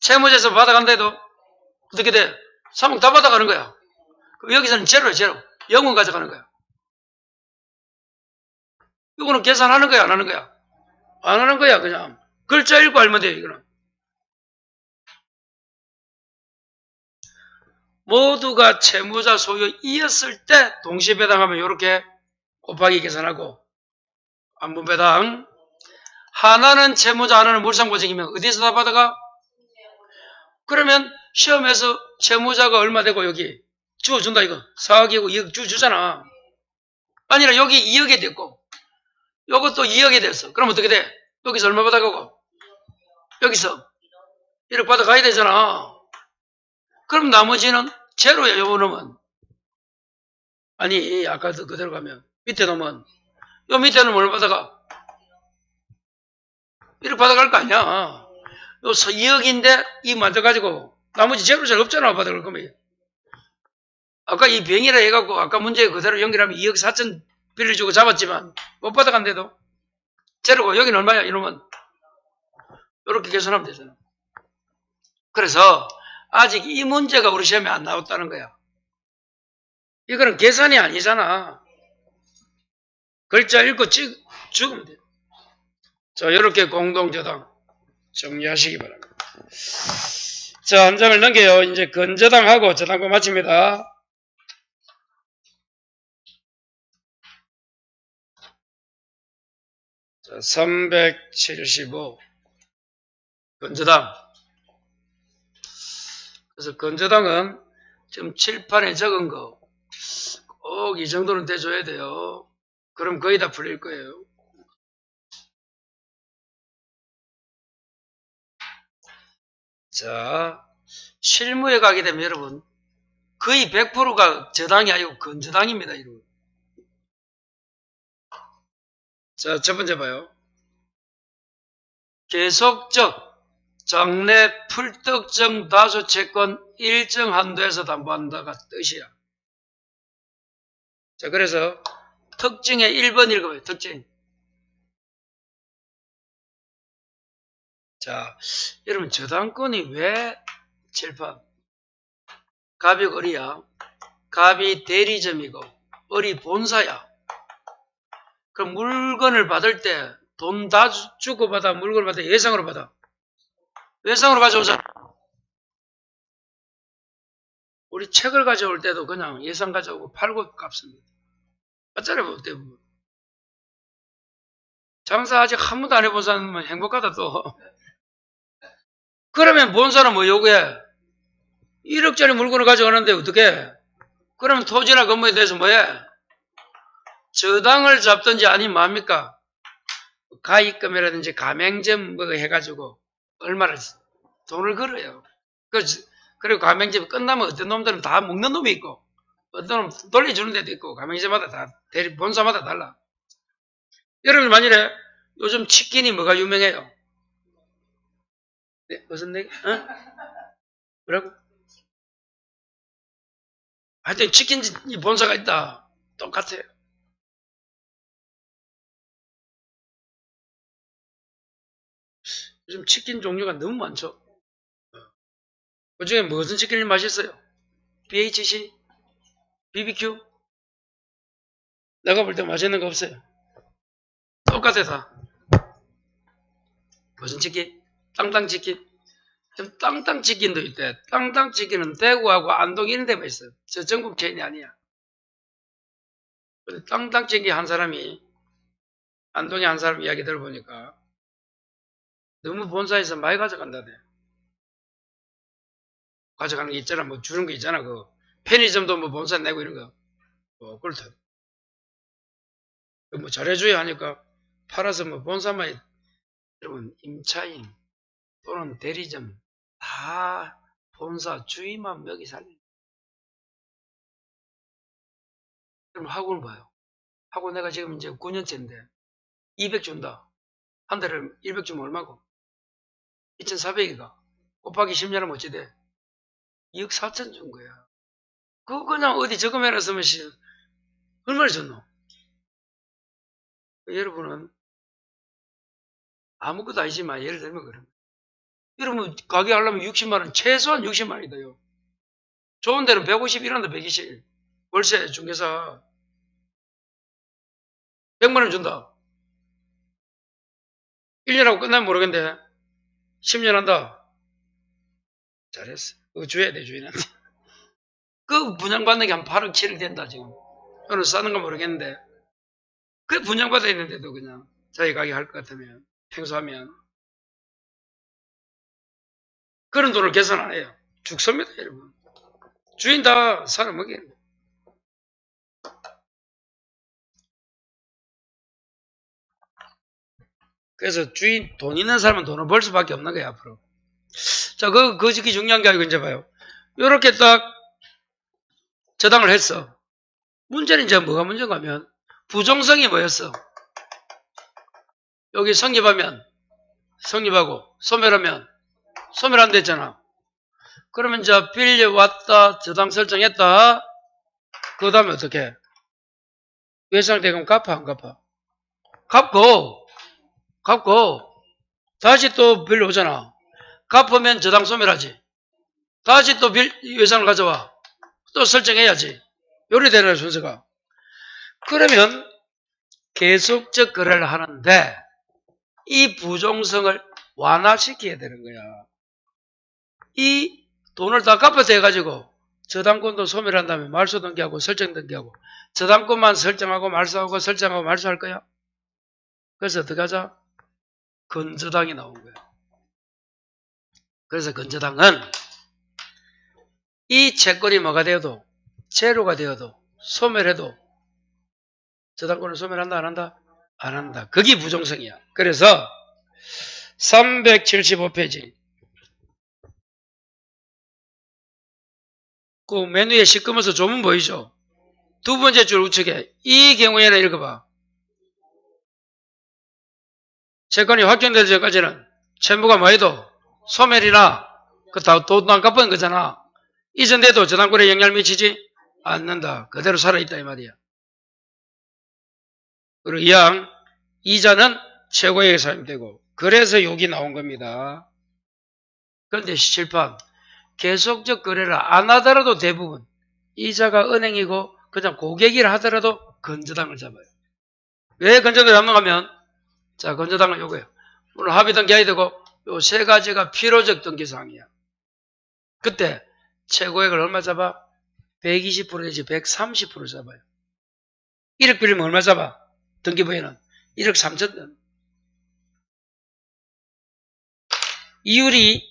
채무자에서 받아간다 해도 어떻게 돼? 3억 다 받아가는 거야. 그럼 여기서는 제로야, 제로. 0원 가져가는 거야. 이거는 계산하는 거야, 안 하는 거야? 안 하는 거야, 그냥. 글자 읽고 알면 돼요, 이거는. 모두가 채무자 소유이었을 때 동시배당하면 이렇게 곱하기 계산하고 안분배당. 하나는 채무자, 하나는 물상보증이면 어디서 다 받아가? 그러면 시험에서 채무자가 얼마 되고 여기 주어준다 이거. 4억이고 2억 주잖아. 아니라 여기 2억이 됐고 요것도 2억이 됐어. 그럼 어떻게 돼? 여기서 얼마 받아가고 여기서 1억 받아가야 되잖아. 그럼 나머지는 제로야. 요 놈은. 아니 아까 그대로 가면 밑에 놈은 요 밑에는 뭘 받아가? 1억 받아갈 거 아니야. 요 2억인데 이 만들어가지고 나머지 제로 잘 없잖아. 받아갈 거면. 아까 이 병이라 해갖고 아까 문제 그대로 연결하면 2억 4천 빌려주고 잡았지만 못 받아간대도 제로고 여기는 얼마야 이놈은. 이렇게 계산하면 되잖아. 그래서 아직 이 문제가 우리 시험에 안 나왔다는 거야. 이거는 계산이 아니잖아. 글자 읽고 죽으면 돼. 자, 이렇게 공동저당 정리하시기 바랍니다. 자, 한 장을 넘겨요. 이제 건저당하고 저당권 마칩니다. 자, 375 건저당. 그래서 건저당은 지금 칠판에 적은 거 꼭 이 정도는 돼줘야 돼요. 그럼 거의 다 풀릴 거예요. 자, 실무에 가게 되면 여러분 거의 100%가 저당이 아니고 건저당입니다. 이러분. 자, 첫 번째 봐요. 계속적 장래 풀특정 다수채권 일정 한도에서 담보한다가 뜻이야. 자, 그래서 특징의 1번 읽어봐요. 특징. 자, 여러분 저당권이 왜 칠판? 갑이 을이야. 갑이 대리점이고 을이 본사야. 그럼 물건을 받을 때 돈 다 주고 받아, 물건을 받아, 예상으로 받아. 예상으로 가져오잖아. 우리 책을 가져올 때도 그냥 예상 가져오고 팔고 값습니다. 맞잖아요, 대부분. 장사 아직 한 번도 안 해본 사람은 행복하다 또. 그러면 본사는 뭐 요구해? 1억짜리 물건을 가져가는데 어떻게? 그러면 토지나 건물에 대해서 뭐해? 저당을 잡든지 아니면 뭡니까? 가입금이라든지 가맹점 뭐 해가지고 얼마를 돈을 걸어요. 그리고 가맹점 끝나면 어떤 놈들은 다 먹는 놈이 있고 어떤 놈은 돌려주는 데도 있고 가맹점마다 다 본사마다 달라. 여러분 만일에 요즘 치킨이 뭐가 유명해요? 네, 무슨 얘기? 어? 뭐라고? 하여튼 치킨 본사가 있다. 똑같아요. 요즘 치킨 종류가 너무 많죠. 그 중에 무슨 치킨이 맛있어요? BHC? BBQ? 내가 볼 때 맛있는 거 없어요. 똑같아 다. 무슨 치킨? 땅땅치킨? 땅땅치킨도 있대. 땅땅치킨은 대구하고 안동 이런 데만 있어요. 저 전국 체인이 아니야. 근데 땅땅치킨 한 사람이 안동에 한 사람 이야기 들어보니까 너무 본사에서 많이 가져간다대. 가져가는 게 있잖아. 뭐 주는 거 있잖아. 그 편의점도 뭐 본사 내고 이런 거. 뭐 그렇다. 뭐 잘해줘야 하니까 팔아서 뭐 본사만 여러분 임차인 또는 대리점 다 본사 주인만 먹이 살리는. 그럼 학원 봐요. 학원 내가 지금 이제 9년째인데 200 준다. 한 달에 100 주면 얼마고? 2,400이가. 곱하기 10년은 어찌 돼? 2억 4천 준 거야. 그거 그냥 어디 적금해놨으면 얼마나 줬노? 여러분은 아무것도 아니지만 예를 들면 그런 여러분 가게 하려면 60만원 최소한 60만원이다요. 좋은 데는 150 이런 데 120 월세 중개사 100만원 준다. 1년하고 끝나면 모르겠는데 10년 한다. 잘했어. 그거 줘야 돼 주인한테. 그 분양받는 게 한 8억 7억 된다 지금. 어느 싸는 건 모르겠는데 그 분양받아 있는데도 그냥 자기 가게 할 것 같으면 평소하면 그런 돈을 계산 안 해요. 죽습니다 여러분. 주인 다 살아먹이는 거예요. 그래서 주인 돈 있는 사람은 돈을 벌 수밖에 없는 거예요 앞으로. 자, 그게 중요한 게 아니고 이제 봐요. 요렇게 딱 저당을 했어. 문제는 이제 뭐가 문제인가 하면 부정성이 뭐였어? 여기 성립하고 소멸하면 소멸 안 됐잖아. 그러면 이제 빌려왔다 저당 설정했다. 그 다음에 어떻게? 외상대금 갚아 안 갚아? 갚고 다시 또 빌려오잖아. 갚으면 저당 소멸하지. 다시 또 외상을 가져와. 또 설정해야지. 요리 되는 순서가. 그러면 계속적 거래를 하는데 이 부정성을 완화시켜야 되는 거야. 이 돈을 다 갚아서 해가지고 저당권도 소멸한 다음에 말소 등기하고 설정 등기하고 저당권만 설정하고 말소하고 설정하고 말소할 거야. 그래서 어떻게 하자? 건저당이 나온 거야. 그래서 건저당은 이 채권이 뭐가 되어도 제로가 되어도 소멸해도 저당권을 소멸한다 안 한다? 안 한다. 그게 부정성이야. 그래서 375페이지 그 맨 위에 시꺼면서 조문 보이죠? 두 번째 줄 우측에 이 경우에는 읽어봐. 채권이 확정되기 전까지는 채무가 뭐해도 소멸이나 돈 안 갚은 거잖아. 이전돼도 저당권에 영향을 미치지 않는다. 그대로 살아있다 이 말이야. 그리고 이항 이자는 최고액에 사용되고 그래서 여기 나온 겁니다. 그런데 칠판 계속적 거래를 안 하더라도 대부분 이자가 은행이고 그냥 고객이라 하더라도 건저당을 잡아요. 왜 건저당을 잡는가 하면 자 건저당은 요거예요. 물론 합의 등기해야 되고 요 세 가지가 필요적 등기사항이야. 그때 최고액을 얼마 잡아? 120% 내지 130% 잡아요. 1억 빌리면 얼마 잡아? 등기부에는 1억 3천 이율이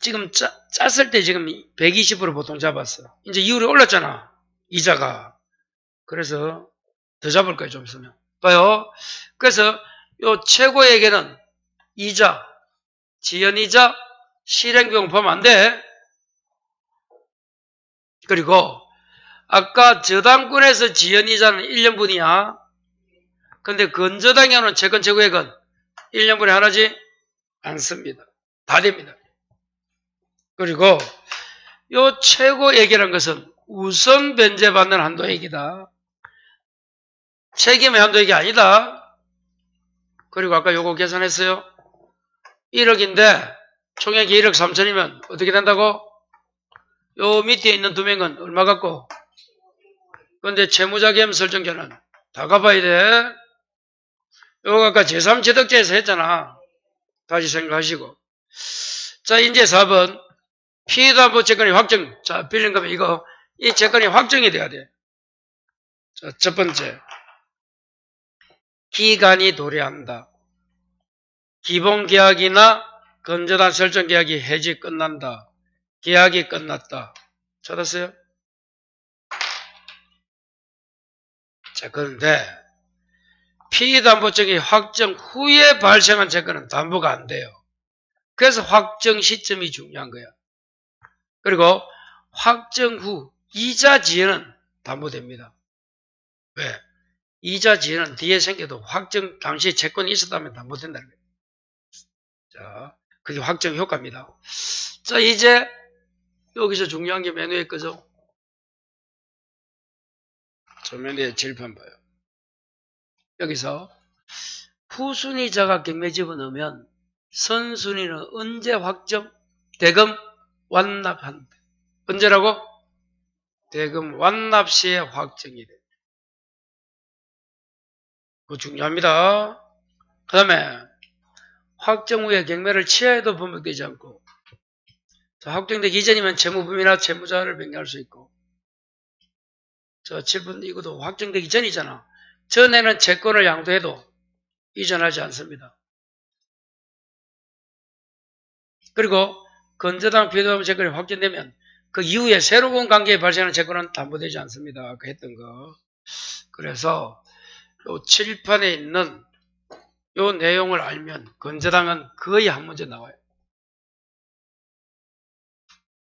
지금 짰을 때 지금 120으로 보통 잡았어. 이제 이율이 올랐잖아. 이자가. 그래서 더 잡을 거예요. 좀 있으면. 봐요. 그래서 요 최고에게는 이자, 지연이자, 실행비용 포함 안 돼. 그리고 아까 저당권에서 지연이자는 1년분이야. 근데 건저당에 오는 채권 최고액은 1년분에 하나지 않습니다. 다 됩니다. 그리고 요 최고액이라는 것은 우선 변제받는 한도액이다. 책임의 한도액이 아니다. 그리고 아까 요거 계산했어요. 1억인데 총액이 1억 3천이면 어떻게 된다고? 요 밑에 있는 두 명은 얼마 갖고? 근데 채무자 겸 설정자는 다 갚아야 돼. 요거 아까 제3제덕제에서 했잖아. 다시 생각하시고. 자, 이제 4번. 피해담보 채권이 확정. 자, 빌린 거면 이거, 이 채권이 확정이 돼야 돼. 자, 첫 번째. 기간이 도래한다. 기본계약이나 건저당 설정계약이 해지 끝난다. 계약이 끝났다. 찾았어요? 자, 그런데 피해담보증이 확정 후에 발생한 채권은 담보가 안 돼요. 그래서 확정 시점이 중요한 거야. 그리고 확정 후 이자 지연은 담보됩니다. 왜? 이자 지연은 뒤에 생겨도 확정 당시에 채권이 있었다면 담보된다는 거예요. 자, 그게 확정 효과입니다. 자, 이제 여기서 중요한 게 맨 위에 거죠. 저 맨 위에 질편 봐요. 여기서 후순위자가 경매 집어넣으면 선순위는 언제 확정? 대금 완납한다. 언제라고? 대금 완납 시에 확정이 돼. 그거 중요합니다. 그 다음에 확정 후에 경매를 취하해도 번복되지 않고, 확정되기 이전이면 채무범위나 채무자를 변경할 수 있고, 저 7번 이것도 확정되기 전이잖아. 전에는 채권을 양도해도 이전하지 않습니다. 그리고 건저당 피해담보 채권이 확정되면 그 이후에 새로운 관계에 발생하는 채권은 담보되지 않습니다. 아까 했던 거. 그래서 요 칠판에 있는 요 내용을 알면 건저당은 거의 한 문제 나와요.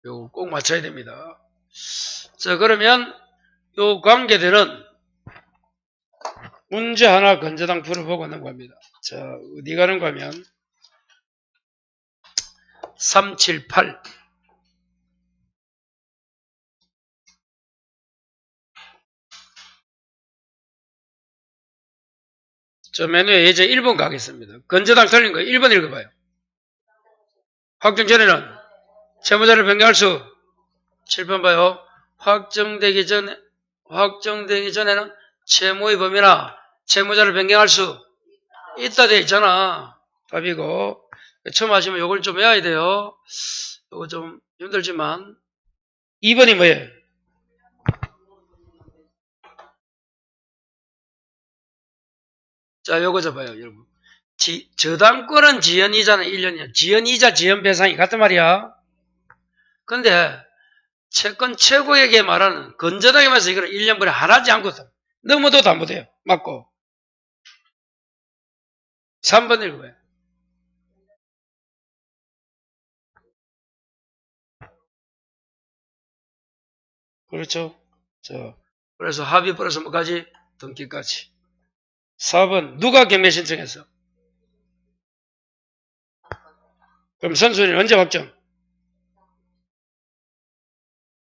요거 꼭 맞춰야 됩니다. 자, 그러면 요 관계들은 문제 하나 건저당 풀어보고 넘어갑니다. 자, 어디 가는 거면 378. 저 메뉴에 예제 1번 가겠습니다. 건저당 틀린 거 1번 읽어봐요. 확정 전에는 채무자를 변경할 수 7번 봐요. 확정되기 전에는 채무의 범위나 채무자를 변경할 수 있다 돼 있잖아. 답이고. 처음 하시면 요걸 좀 외워야 돼요. 요거 좀 힘들지만. 2번이 뭐예요? 자, 요거 좀 봐요, 여러분. 저당권은 지연이자는 1년이야. 지연이자 지연배상이 같단 말이야. 근데 채권 최고액에 말하는 건저당에 말해서 이거는 1년분에 하나지 않고 넘어도 담보돼요. 맞고. 3번 읽어봐요. 그렇죠? 그래서 합의 플러스 뭐까지? 등기까지. 4번 누가 경매 신청했어? 그럼 선순위는 언제 확정?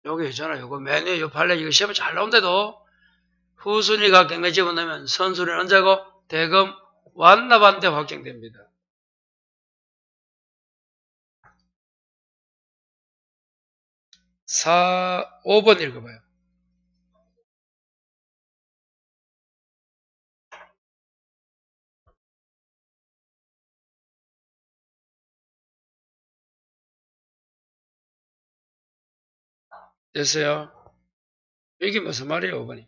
여기 있잖아. 요거 맨 위에 요 판례 이거 시험에 잘 나온대도 후순위가 경매 집어넣으면 선순위는 언제고? 대금 완납한 데 확정됩니다. 5번 읽어봐요. 됐어요? 이게 무슨 말이에요, 5번이?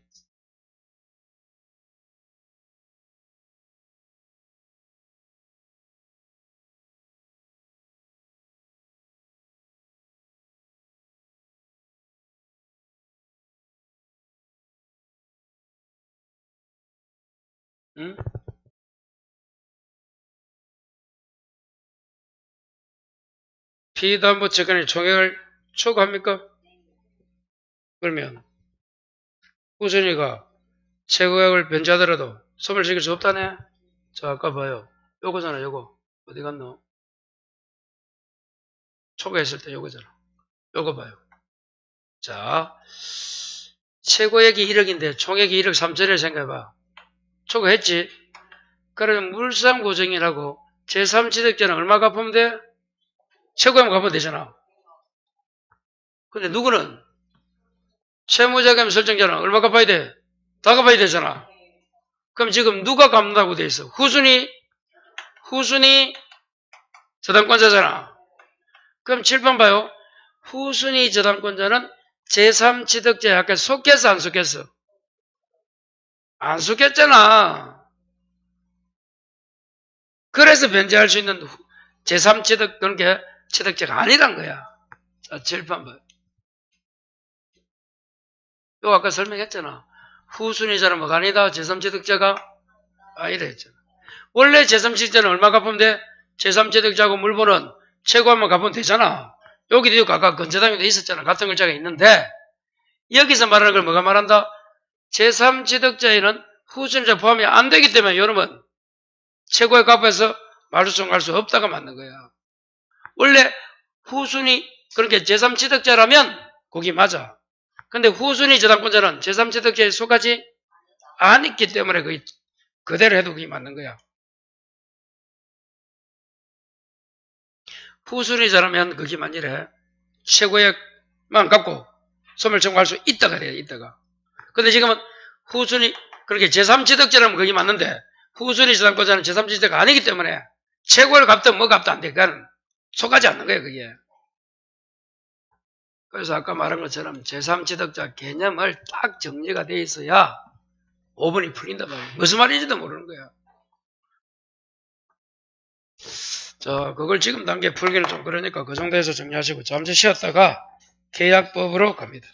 응? 피담보채권의 총액을 초과합니까? 그러면 후순위가 최고액을 변제하더라도 소멸시킬 수 없다네. 자, 아까 봐요. 요거잖아, 요거. 어디 갔노? 초과했을 때 요거잖아. 요거 봐요. 자, 최고액이 1억인데 총액이 1억 3천을 생각해봐. 초과했지? 그러면 물상고정이라고 제3취득자는 얼마 갚으면 돼? 최고액만 갚으면 되잖아. 근데 누구는? 채무자금 설정자는 얼마 갚아야 돼? 다 갚아야 되잖아. 그럼 지금 누가 갚는다고 돼 있어? 후순위 저당권자잖아. 그럼 7번 봐요. 후순위 저당권자는 제3취득자에 아까 속했어 안 속했어? 안 속했잖아. 그래서 변제할 수 있는 제3취득 그런 게 취득자가 아니란 거야. 자, 7번 봐요. 이거 아까 설명했잖아. 후순위자는 뭐가 아니다. 제3취득자가 아니라 했잖아. 원래 제3취득자는 얼마 갚으면 돼? 제3취득자하고 물본은 최고한만 갚으면 되잖아. 여기도 있고 아까 건재당에도 있었잖아. 같은 글자가 있는데 여기서 말하는 걸 뭐가 말한다? 제3취득자에는 후순위자 포함이 안 되기 때문에 여러분 최고의 값에서 말소청할 수 없다가 맞는 거야. 원래 후순위 그렇게 제3취득자라면 거기 맞아. 근데 후순위 저당권자는 제3취득자에 속하지 않기 때문에 거의 그대로 해도 그게 맞는 거야. 후순위자라면 그게 만일에 최고액만 갖고 소멸 청구할 수 있다가 돼요. 있다가. 근데 지금은 후순위 그렇게 제3취득자라면 그게 맞는데 후순위 저당권자는 제3취득자가 아니기 때문에 최고를 갚든 뭐 갚든 안 돼. 그건 속하지 않는 거예요. 그게. 그래서 아까 말한 것처럼 제3취득자 개념을 딱 정리가 돼 있어야 5번이 풀린단 말이에요. 무슨 말인지도 모르는 거야. 자, 그걸 지금 단계 풀기는 좀 그러니까 그 정도에서 정리하시고 잠시 쉬었다가 계약법으로 갑니다.